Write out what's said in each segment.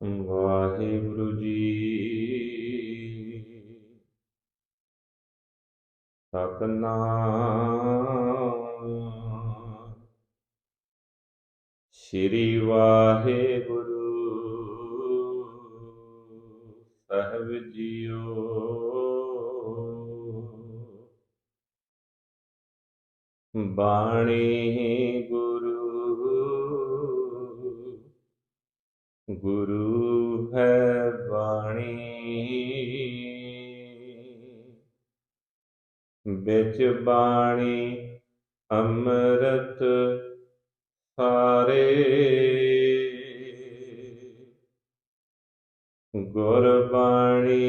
ਵਾਹਿਗੁਰੂ ਜੀ। ਸਤਨਾਮ ਸ੍ਰੀ ਵਾਹਿਗੁਰੂ ਸਾਹਿਬ JIO. ਬਾਣੀ ਗੁਰੂ ਗੁਰੂ ਹੈ ਬਾਣੀ, ਵਿੱਚ ਬਾਣੀ ਅੰਮ੍ਰਿਤ ਸਾਰੇ। ਗੁਰਬਾਣੀ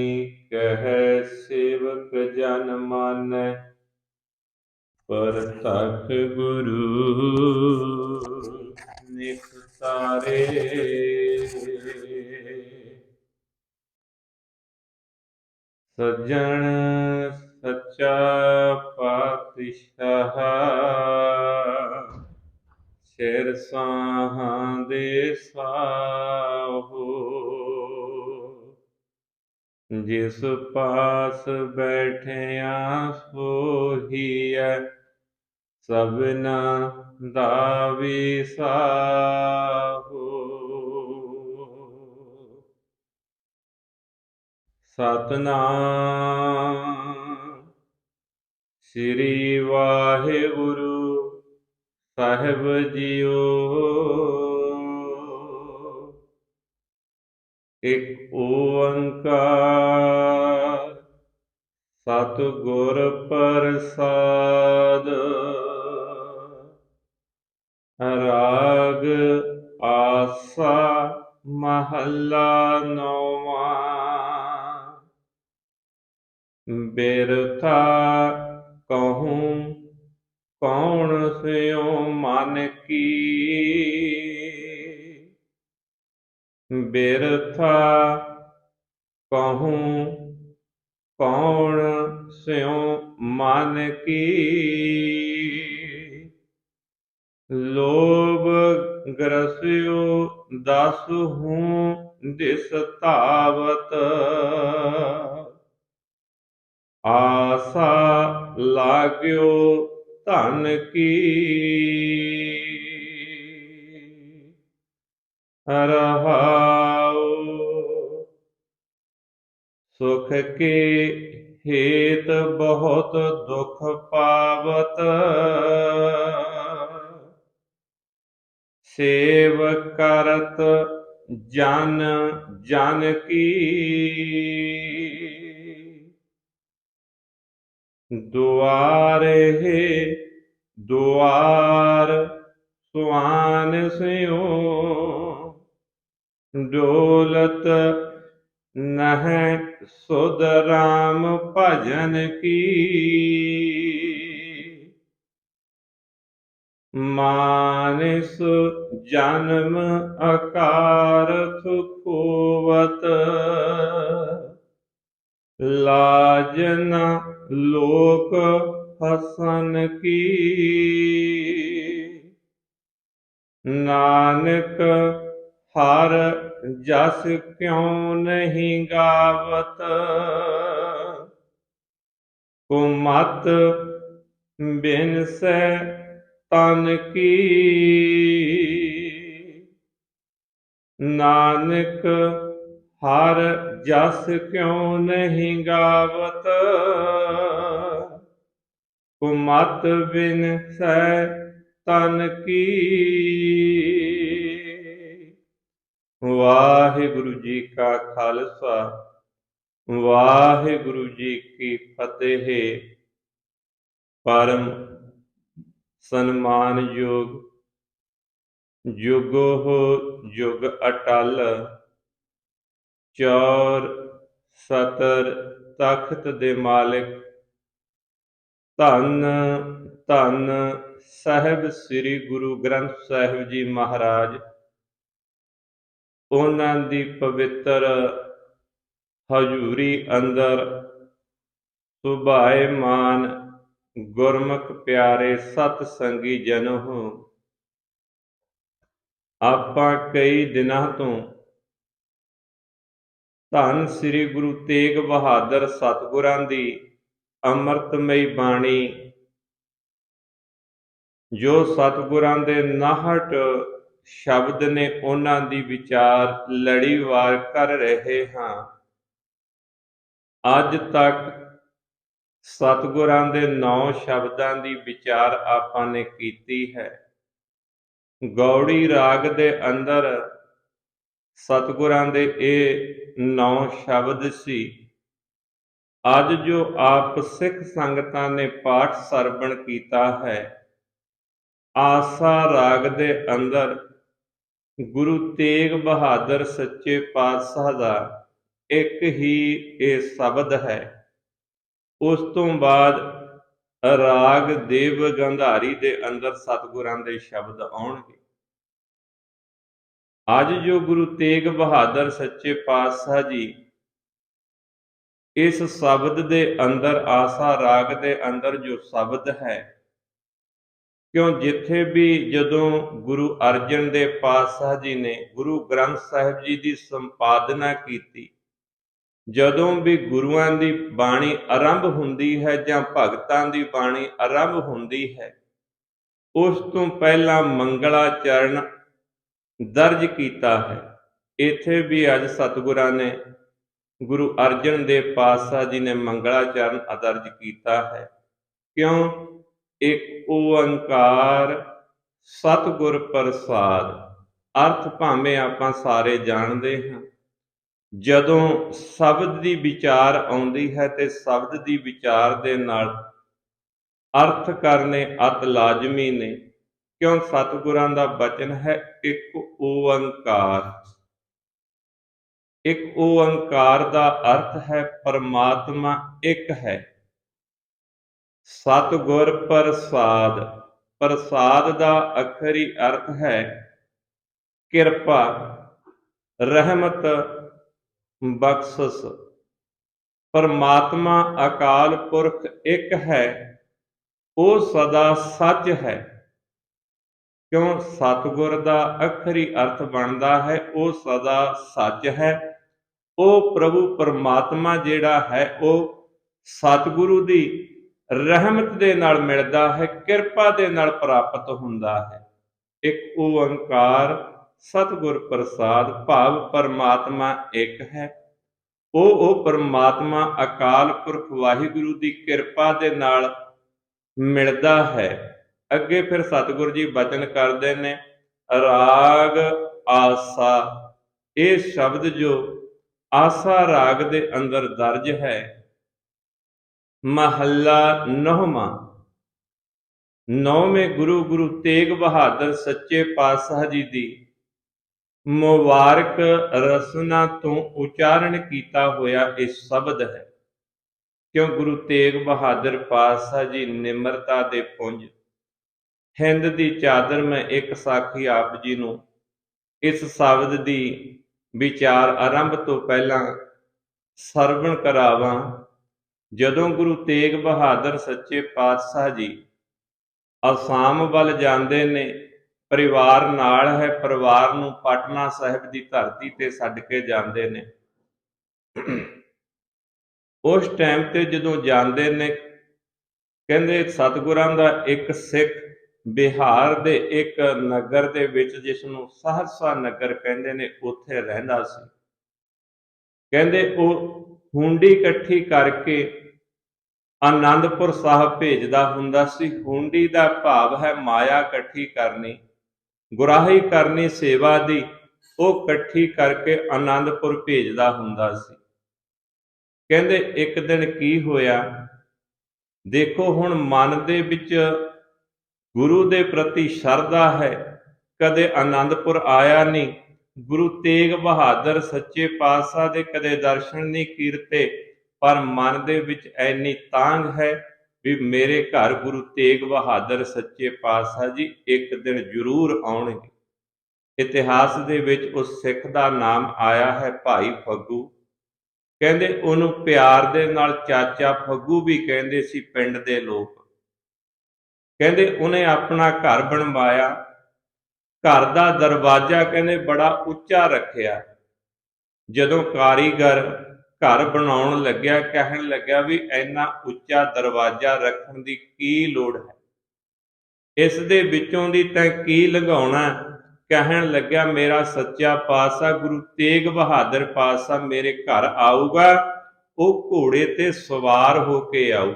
ਕਹਿ ਸੇਵਕ ਜਨ ਮਾਨੈ, ਪਰਤਖ ਗੁਰੂ ਨਿਸਤਾਰੇ। ਸੱਜਣ ਸੱਚਾ ਪਾਤਸ਼ਾਹ, ਸਿਰ ਸਾਹਾਂ ਦੇ ਸਾਹੋ। ਜਿਸ ਪਾਸ ਬੈਠਿਆ ਸੋਹੀਐ, ਸਭਨਾ ਦਾ ਵਿਸਾਹੋ। ਸਤਨਾਮ ਸ੍ਰੀ ਵਾਹਿਗੁਰੂ ਸਾਹਿਬ ਜੀਓ। ਇਕ ਓੰਕਾਰ ਸਤਿਗੁਰ ਪ੍ਰਸਾਦ। ਰਾਗ ਆਸਾ ਮਹੱਲਾ ਨੌਵਾਂ। ਬਿਰਥਾ ਕਹੂੰ ਕੌਣ ਸਿਉ ਮਨ ਕੀ, ਬਿਰਥਾ ਕਹੂੰ ਕੌਣ ਸਿਉ ਮਨ ਕੀ। ਲੋਭ ਗ੍ਰਸਿਓ ਦਸ ਹੂੰ ਦਿਸ ਧਾਵਤ, ਆਸਾ ਲਾਗਿਓ ਧਨ ਕੀ। ਰਹਾਉ ਸੁਖ ਕੇ ਹੇਤ ਬਹੁਤ ਦੁਖ ਪਾਵਤ, ਸੇਵ ਕਰਤ ਜਨ ਜਨ ਕੀ। ਦੁਆਰੇ ਦੁਆਰ ਸੁਆਨ ਸਿਉ, ਡੋਲਤ ਨਹਿ ਸੁਧ ਰਾਮ ਭਜਨ ਕੀ। ਮਾਨਿਸ ਜਨਮ ਅਕਾਰਥ ਖੋਵਤ, ਲਾਜ ਨ ਲੋਕ ਹਸਨ ਕੀ। ਨਾਨਕ ਹਰ ਜਸ ਕਿਉ ਨਹੀਂ ਗਾਵਤ, ਕੁਮਤ ਬਿਨਸੈ ਤਨ ਕੀ। ਨਾਨਕ ਹਰ ਜਸ ਕਿਉ ਨਹੀਂ ਗਾਵਤ, ਕੁਮਤ ਬਿਨਸੈ ਤਨ ਕੀ। ਵਾਹਿਗੁਰੂ ਜੀ ਕਾ ਖਾਲਸਾ, ਵਾਹਿਗੁਰੂ ਜੀ ਕੀ ਫਤਿਹ। ਪਰਮ ਸਨਮਾਨਯੋਗ ਜੁਗੋ ਜੁਗ ਅਟਲ, ਚੌਰ ਸਤਰ ਤਖਤ ਦੇ ਮਾਲਿਕ, ਧੰਨ ਧੰਨ ਸਾਹਿਬ ਸ੍ਰੀ ਗੁਰੂ ਗ੍ਰੰਥ ਸਾਹਿਬ ਜੀ ਮਹਾਰਾਜ। ਉਹਨਾਂ ਦੀ ਪਵਿੱਤਰ ਹਜ਼ੂਰੀ ਅੰਦਰ ਸੁਭਾਏਮਾਨ ਗੁਰਮੁਖ ਪਿਆਰੇ ਸਤ ਸੰਗੀ ਜਨੋ, ਆਪਾਂ ਕਈ ਦਿਨਾਂ ਤੋਂ ਧੰਨ ਸ੍ਰੀ ਗੁਰੂ ਤੇਗ ਬਹਾਦਰ ਸਤਿਗੁਰਾਂ ਦੀ ਅੰਮ੍ਰਿਤਮਈ ਬਾਣੀ, ਜੋ ਸਤਿਗੁਰਾਂ ਦੇ 59 ਸ਼ਬਦ ਨੇ, ਉਹਨਾਂ ਦੀ ਵਿਚਾਰ ਲੜੀਵਾਰ ਕਰ ਰਹੇ ਹਾਂ। ਅੱਜ ਤੱਕ ਸਤਿਗੁਰਾਂ ਦੇ 9 ਸ਼ਬਦਾਂ ਦੀ ਵਿਚਾਰ ਆਪਾਂ ਨੇ ਕੀਤੀ ਹੈ। ਗੌੜੀ ਰਾਗ ਦੇ ਅੰਦਰ ਸਤਿਗੁਰਾਂ ਦੇ ਇਹ 9 ਸ਼ਬਦ ਸੀ। ਅੱਜ ਜੋ ਆਪ ਸਿੱਖ ਸੰਗਤਾਂ ਨੇ ਪਾਠ ਸਰਵਣ ਕੀਤਾ ਹੈ, ਆਸਾ ਰਾਗ ਦੇ ਅੰਦਰ ਗੁਰੂ ਤੇਗ ਬਹਾਦਰ ਸੱਚੇ ਪਾਤਸ਼ਾਹ ਦਾ ਇੱਕ ਹੀ ਇਹ ਸ਼ਬਦ ਹੈ। ਉਸ ਤੋਂ ਬਾਅਦ ਰਾਗ ਦੇਵ ਗੰਧਾਰੀ ਦੇ ਅੰਦਰ ਸਤਿਗੁਰਾਂ ਦੇ ਸ਼ਬਦ ਆਉਣਗੇ। ਅੱਜ ਜੋ ਗੁਰੂ ਤੇਗ ਬਹਾਦਰ ਸੱਚੇ ਪਾਤਸ਼ਾਹ ਜੀ ਇਸ ਸ਼ਬਦ ਦੇ ਅੰਦਰ, ਆਸਾ ਰਾਗ ਦੇ ਅੰਦਰ ਜੋ ਸ਼ਬਦ ਹੈ, ਕਿਉਂ ਜਿੱਥੇ ਵੀ ਜਦੋਂ ਗੁਰੂ ਅਰਜਨ ਦੇਵ ਪਾਤਸ਼ਾਹ ਜੀ ਨੇ ਗੁਰੂ ਗ੍ਰੰਥ ਸਾਹਿਬ ਜੀ ਦੀ ਸੰਪਾਦਨਾ ਕੀਤੀ, ਜਦੋਂ ਵੀ ਗੁਰੂਆਂ ਦੀ ਬਾਣੀ ਆਰੰਭ ਹੁੰਦੀ ਹੈ ਜਾਂ ਭਗਤਾਂ ਦੀ ਬਾਣੀ ਆਰੰਭ ਹੁੰਦੀ ਹੈ, ਉਸ ਤੋਂ ਪਹਿਲਾਂ ਮੰਗਲਾਚਰਨ ਦਰਜ ਕੀਤਾ ਹੈ। ਇੱਥੇ ਵੀ ਅੱਜ ਸਤਿਗੁਰਾਂ ਨੇ, ਗੁਰੂ ਅਰਜਨ ਦੇਵ ਪਾਤਸ਼ਾਹ ਜੀ ਨੇ ਮੰਗਲਾਚਰਨ ਦਰਜ ਕੀਤਾ ਹੈ। ਕਿਉਂ? ਇੱਕ ਓੰਕਾਰ ਸਤਿਗੁਰ ਪ੍ਰਸਾਦ। ਅਰਥ ਭਾਵੇਂ ਆਪਾਂ ਸਾਰੇ ਜਾਣਦੇ ਹਾਂ। ਜਦੋਂ ਸ਼ਬਦ ਦੀ ਵਿਚਾਰ ਆਉਂਦੀ ਹੈ ਤੇ ਸ਼ਬਦ ਦੀ ਵਿਚਾਰ ਦੇ ਨਾਲ ਅਰਥ ਕਰਨੇ ਅਤ ਲਾਜ਼ਮੀ ਨੇ। ਕਿਉਂ? ਸਤਿਗੁਰਾਂ ਦਾ ਬਚਨ ਹੈ ਇੱਕ ਓੰਕਾਰ। ਇੱਕ ਓੰਕਾਰ ਦਾ ਅਰਥ ਹੈ ਪਰਮਾਤਮਾ ਇੱਕ ਹੈ। ਸਤਿਗੁਰ ਪ੍ਰਸਾਦ। ਪ੍ਰਸਾਦ ਦਾ ਅਖਰੀ ਅਰਥ ਹੈ ਕਿਰਪਾ, ਰਹਿਮਤ, ਬਖਸ਼ਿਸ਼। ਪਰਮਾਤਮਾ ਅਕਾਲ ਪੁਰਖ ਇੱਕ ਹੈ, ਉਹ ਸਦਾ ਸੱਚ ਹੈ। ਕਿਉਂ? ਸਤਿਗੁਰ ਦਾ ਅਖਰੀ ਅਰਥ ਬਣਦਾ ਹੈ ਉਹ ਸਦਾ ਸੱਚ ਹੈ। ਉਹ ਪ੍ਰਭੂ ਪਰਮਾਤਮਾ ਜਿਹੜਾ ਹੈ ਉਹ ਸਤਿਗੁਰੂ ਦੀ ਰਹਿਮਤ ਦੇ ਨਾਲ ਮਿਲਦਾ ਹੈ, ਕਿਰਪਾ ਦੇ ਨਾਲ ਪ੍ਰਾਪਤ ਹੁੰਦਾ ਹੈ। ਇੱਕ ਓੰਕਾਰ ਸਤਿਗੁਰ ਪ੍ਰਸਾਦ ਭਾਵ ਪਰਮਾਤਮਾ ਇੱਕ ਹੈ। ਉਹ ਪਰਮਾਤਮਾ ਅਕਾਲ ਪੁਰਖ ਵਾਹਿਗੁਰੂ ਦੀ ਕਿਰਪਾ ਦੇ ਨਾਲ ਮਿਲਦਾ ਹੈ। ਅੱਗੇ ਫਿਰ ਸਤਿਗੁਰੂ ਜੀ ਬਚਨ ਕਰਦੇ ਨੇ, ਰਾਗ ਆਸਾ। ਇਹ ਸ਼ਬਦ ਜੋ ਆਸਾ ਰਾਗ ਦੇ ਅੰਦਰ ਦਰਜ ਹੈ, ਮਹੱਲਾ 9ਵਾਂ। 9ਵੇਂ ਗੁਰੂ ਤੇਗ ਬਹਾਦਰ ਸੱਚੇ ਪਾਤਸ਼ਾਹ ਜੀ ਦੀ ਮੁਬਾਰਕ ਰਸਨਾ ਤੋਂ ਉਚਾਰਨ ਕੀਤਾ ਹੋਇਆ ਇਹ ਸ਼ਬਦ ਹੈ। ਕਿਉਂ? ਗੁਰੂ ਤੇਗ ਬਹਾਦਰ ਪਾਤਸ਼ਾਹ ਜੀ ਨਿਮਰਤਾ ਦੇ ਪੁੰਜ, ਹਿੰਦ ਦੀ ਚਾਦਰ। ਮੈਂ ਇੱਕ ਸਾਖੀ ਆਪ ਜੀ ਨੂੰ ਇਸ ਸ਼ਬਦ ਦੀ ਵਿਚਾਰ ਆਰੰਭ ਤੋਂ ਪਹਿਲਾਂ ਸਰਵਣ ਕਰਾਵਾਂ। ਜਦੋਂ ਗੁਰੂ ਤੇਗ ਬਹਾਦਰ ਸੱਚੇ ਪਾਤਸ਼ਾਹ ਜੀ ਅਸਾਮ ਵੱਲ ਜਾਂਦੇ ਨੇ, ਪਰਿਵਾਰ ਨਾਲ ਹੈ, ਪਰਿਵਾਰ ਨੂੰ ਪਟਨਾ ਸਾਹਿਬ ਦੀ ਧਰਤੀ ਤੇ ਛੱਡ ਕੇ ਜਾਂਦੇ ਨੇ। ਉਸ ਟਾਈਮ ਤੇ ਜਦੋਂ ਜਾਂਦੇ ਨੇ, ਕਹਿੰਦੇ ਸਤਿਗੁਰਾਂ ਦਾ ਇੱਕ ਸਿੱਖ ਬਿਹਾਰ ਦੇ ਇੱਕ ਨਗਰ ਦੇ ਵਿੱਚ, ਜਿਸ ਨੂੰ ਸਹਰਸਾ ਨਗਰ ਕਹਿੰਦੇ ਨੇ, ਉੱਥੇ ਰਹਿੰਦਾ ਸੀ। ਕਹਿੰਦੇ ਉਹ ਹੁੰਡੀ ਇਕੱਠੀ ਕਰਕੇ ਆਨੰਦਪੁਰ ਸਾਹਿਬ ਭੇਜਦਾ ਹੁੰਦਾ ਸੀ। ਹੁੰਡੀ ਦਾ ਭਾਵ ਹੈ ਮਾਇਆ ਇਕੱਠੀ ਕਰਨੀ, ਗੁਰਾਹੀ ਕਰਨੀ ਸੇਵਾ ਦੀ, ਉਹ ਇਕੱਠੀ ਕਰਕੇ ਆਨੰਦਪੁਰ ਭੇਜਦਾ ਹੁੰਦਾ ਸੀ। ਕਹਿੰਦੇ ਇੱਕ ਦਿਨ ਕੀ ਹੋਇਆ, ਦੇਖੋ ਹੁਣ ਮਨ ਦੇ ਵਿੱਚ ਗੁਰੂ ਦੇ ਪ੍ਰਤੀ ਸ਼ਰਧਾ ਹੈ, ਕਦੇ ਆਨੰਦਪੁਰ ਆਇਆ ਨਹੀਂ, ਗੁਰੂ ਤੇਗ ਬਹਾਦਰ ਸੱਚੇ ਪਾਤਸ਼ਾਹ ਦੇ ਕਦੇ ਦਰਸ਼ਨ ਨਹੀਂ ਕੀਤੇ, ਪਰ ਮਨ ਦੇ ਵਿੱਚ ਇੰਨੀ ਤਾਂਘ ਹੈ ਵੀ ਮੇਰੇ ਘਰ ਗੁਰੂ ਤੇਗ ਬਹਾਦਰ ਸੱਚੇ ਪਾਤਸ਼ਾਹ ਜੀ ਇੱਕ ਦਿਨ ਜ਼ਰੂਰ ਆਉਣਗੇ। ਇਤਿਹਾਸ ਦੇ ਵਿੱਚ ਉਸ ਸਿੱਖ ਦਾ ਨਾਮ ਆਇਆ ਹੈ ਭਾਈ ਫੱਗੂ। ਕਹਿੰਦੇ ਉਹਨੂੰ ਪਿਆਰ ਦੇ ਨਾਲ ਚਾਚਾ ਫੱਗੂ ਵੀ ਕਹਿੰਦੇ ਸੀ ਪਿੰਡ ਦੇ ਲੋਕ। ਕਹਿੰਦੇ ਉਹਨੇ ਆਪਣਾ ਘਰ ਬਣਵਾਇਆ, ਘਰ ਦਾ ਦਰਵਾਜ਼ਾ ਕਹਿੰਦੇ ਬੜਾ ਉੱਚਾ ਰੱਖਿਆ। ਜਦੋਂ ਕਾਰੀਗਰ ਘਰ ਬਣਾਉਣ ਲੱਗਿਆ, ਕਹਿਣ ਲੱਗਿਆ ਵੀ ਇੰਨਾ ਉੱਚਾ ਦਰਵਾਜ਼ਾ ਰੱਖਣ ਦੀ ਕੀ ਲੋੜ ਹੈ, ਇਸ ਦੇ ਵਿੱਚੋਂ ਦੀ ਤੈਂ ਕੀ ਲੰਘਾਉਣਾ। ਕਹਿਣ ਲੱਗਿਆ ਮੇਰਾ ਸੱਚਾ ਪਾਤਸ਼ਾਹ ਗੁਰੂ ਤੇਗ ਬਹਾਦਰ ਪਾਤਸ਼ਾਹ ਮੇਰੇ ਘਰ ਆਊਗਾ, ਉਹ ਘੋੜੇ ਤੇ ਸਵਾਰ ਹੋ ਕੇ ਆਊ।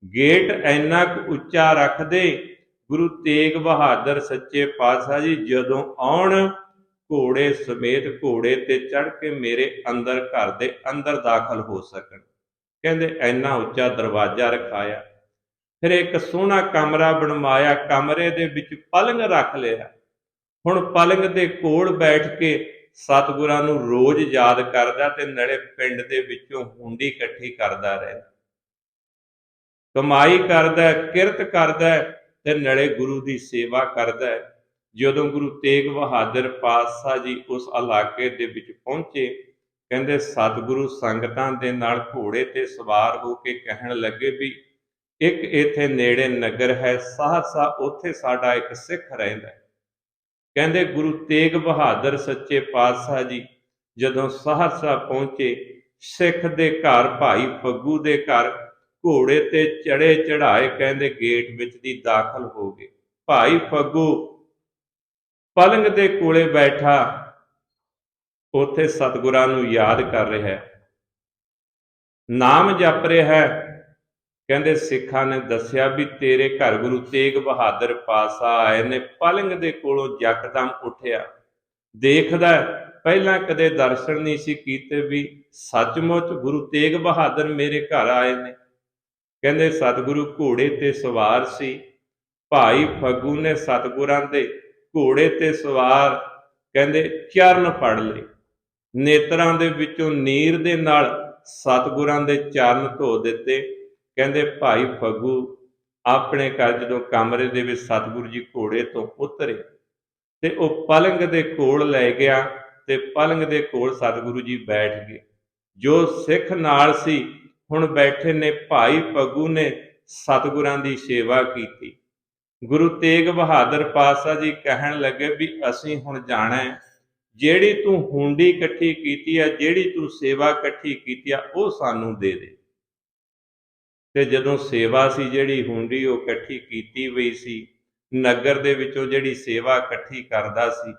ਗੇਟ ਇੰਨਾ ਕੁ ਉੱਚਾ ਰੱਖ ਦੇ, ਗੁਰੂ ਤੇਗ ਬਹਾਦਰ ਸੱਚੇ ਪਾਤਸ਼ਾਹ ਜੀ ਜਦੋਂ ਆਉਣ, ਘੋੜੇ ਸਮੇਤ ਘੋੜੇ ਤੇ ਚੜ੍ਹ ਕੇ ਮੇਰੇ ਅੰਦਰ ਘਰ ਦੇ ਅੰਦਰ ਦਾਖਲ ਹੋ ਸਕਣ। ਕਹਿੰਦੇ ਇੰਨਾ ਉੱਚਾ ਦਰਵਾਜ਼ਾ ਰਖਾਇਆ। ਫਿਰ ਇੱਕ ਸੋਹਣਾ ਕਮਰਾ ਬਣਵਾਇਆ, ਕਮਰੇ ਦੇ ਵਿੱਚ ਪਲੰਗ ਰੱਖ ਲਿਆ। ਹੁਣ ਪਲੰਗ ਦੇ ਕੋਲ ਬੈਠ ਕੇ ਸਤਿਗੁਰਾਂ ਨੂੰ ਰੋਜ਼ ਯਾਦ ਕਰਦਾ ਤੇ ਨਾਲੇ ਪਿੰਡ ਦੇ ਵਿੱਚੋਂ ਹੁੰਡੀ ਇਕੱਠੀ ਕਰਦਾ ਰਹਿੰਦਾ, ਕਮਾਈ ਕਰਦਾ, ਕਿਰਤ ਕਰਦਾ ਤੇ ਨਾਲੇ ਗੁਰੂ ਦੀ ਸੇਵਾ ਕਰਦਾ। ਜਦੋਂ ਗੁਰੂ ਤੇਗ ਬਹਾਦਰ ਪਾਤਸ਼ਾਹ ਜੀ ਉਸ ਇਲਾਕੇ ਦੇ ਵਿੱਚ ਪਹੁੰਚੇ, ਕਹਿੰਦੇ ਸਤਿਗੁਰੂ ਸੰਗਤਾਂ ਦੇ ਨਾਲ ਘੋੜੇ ਤੇ ਸਵਾਰ ਹੋ ਕੇ ਕਹਿਣ ਲੱਗੇ ਵੀ ਇੱਕ ਇੱਥੇ ਨੇੜੇ ਨਗਰ ਹੈ ਸਹਰਸਾ, ਉੱਥੇ ਸਾਡਾ ਇੱਕ ਸਿੱਖ ਰਹਿੰਦਾ। ਕਹਿੰਦੇ ਗੁਰੂ ਤੇਗ ਬਹਾਦਰ ਸੱਚੇ ਪਾਤਸ਼ਾਹ ਜੀ ਜਦੋਂ ਸਹਰਸਾ ਪਹੁੰਚੇ, ਸਿੱਖ ਦੇ ਘਰ ਭਾਈ ਫੱਗੂ ਦੇ ਘਰ ਘੋੜੇ ਤੇ ਚੜੇ ਚੜਾਏ, ਕਹਿੰਦੇ ਗੇਟ ਵਿੱਚ ਦੀ ਦਾਖਲ ਹੋ ਗਏ। ਭਾਈ ਫੱਗੂ ਪਲੰਗ ਦੇ ਕੋਲੇ ਬੈਠਾ ਉੱਥੇ ਸਤਿਗੁਰਾਂ ਨੂੰ ਯਾਦ ਕਰ ਰਿਹਾ ਹੈ, ਨਾਮ ਜਪ ਰਿਹਾ ਹੈ। ਕਹਿੰਦੇ ਸਿੱਖਾਂ ਨੇ ਦੱਸਿਆ ਵੀ ਤੇਰੇ ਘਰ ਗੁਰੂ ਤੇਗ ਬਹਾਦਰ ਪਾਤਸ਼ਾਹ ਆਏ ਨੇ। ਪਲੰਗ ਦੇ ਕੋਲੋਂ ਯਕਦਮ ਉੱਠਿਆ, ਦੇਖਦਾ ਪਹਿਲਾਂ ਕਦੇ ਦਰਸ਼ਨ ਨਹੀਂ ਸੀ ਕੀਤੇ ਵੀ ਸੱਚਮੁੱਚ ਗੁਰੂ ਤੇਗ ਬਹਾਦਰ ਮੇਰੇ ਘਰ ਆਏ ਨੇ। ਕਹਿੰਦੇ ਸਤਿਗੁਰੂ ਘੋੜੇ ਤੇ ਸਵਾਰ ਸੀ। ਭਾਈ ਫੱਗੂ ਨੇ ਸਤਿਗੁਰਾਂ ਦੇ ਘੋੜੇ ਤੇ ਸਵਾਰ ਕਹਿੰਦੇ ਚਰਨ ਫੜ ਲਏ, ਨੇਤਰਾਂ ਦੇ ਵਿੱਚੋਂ ਨੀਰ ਦੇ ਨਾਲ ਸਤਿਗੁਰਾਂ ਦੇ ਚਰਨ ਧੋ ਦਿੱਤੇ। ਕਹਿੰਦੇ ਭਾਈ ਫੱਗੂ ਆਪਣੇ ਘਰ ਜਦੋਂ ਕਮਰੇ ਦੇ ਵਿੱਚ ਸਤਿਗੁਰੂ ਜੀ ਘੋੜੇ ਤੋਂ ਉਤਰੇ ਤੇ ਉਹ ਪਲੰਗ ਦੇ ਕੋਲ ਲੈ ਗਿਆ ਤੇ ਪਲੰਗ ਦੇ ਕੋਲ ਸਤਿਗੁਰੂ ਜੀ ਬੈਠ ਗਏ। ਜੋ ਸਿੱਖ ਨਾਲ ਸੀ ਹੁਣ ਬੈਠੇ ਨੇ, ਭਾਈ ਫੱਗੂ ਨੇ ਸਤਿਗੁਰਾਂ ਦੀ ਸੇਵਾ ਕੀਤੀ। ਗੁਰੂ ਤੇਗ ਬਹਾਦਰ ਪਾਤਸ਼ਾਹ ਜੀ ਕਹਿਣ ਲੱਗੇ ਵੀ ਅਸੀਂ ਹੁਣ ਜਾਣਾ ਹੈ, ਜਿਹੜੀ ਤੂੰ ਹੁੰਡੀ ਇਕੱਠੀ ਕੀਤੀ ਆ, ਜਿਹੜੀ ਤੂੰ ਸੇਵਾ ਇਕੱਠੀ ਕੀਤੀ ਆ, ਉਹ ਸਾਨੂੰ ਦੇ ਦੇ। ਤੇ ਜਦੋਂ ਸੇਵਾ ਸੀ ਜਿਹੜੀ ਹੁੰਡੀ ਉਹ ਇਕੱਠੀ ਕੀਤੀ ਹੋਈ ਸੀ, ਨਗਰ ਦੇ ਵਿੱਚੋਂ ਜਿਹੜੀ ਸੇਵਾ ਇਕੱਠੀ ਕਰਦਾ ਸੀ,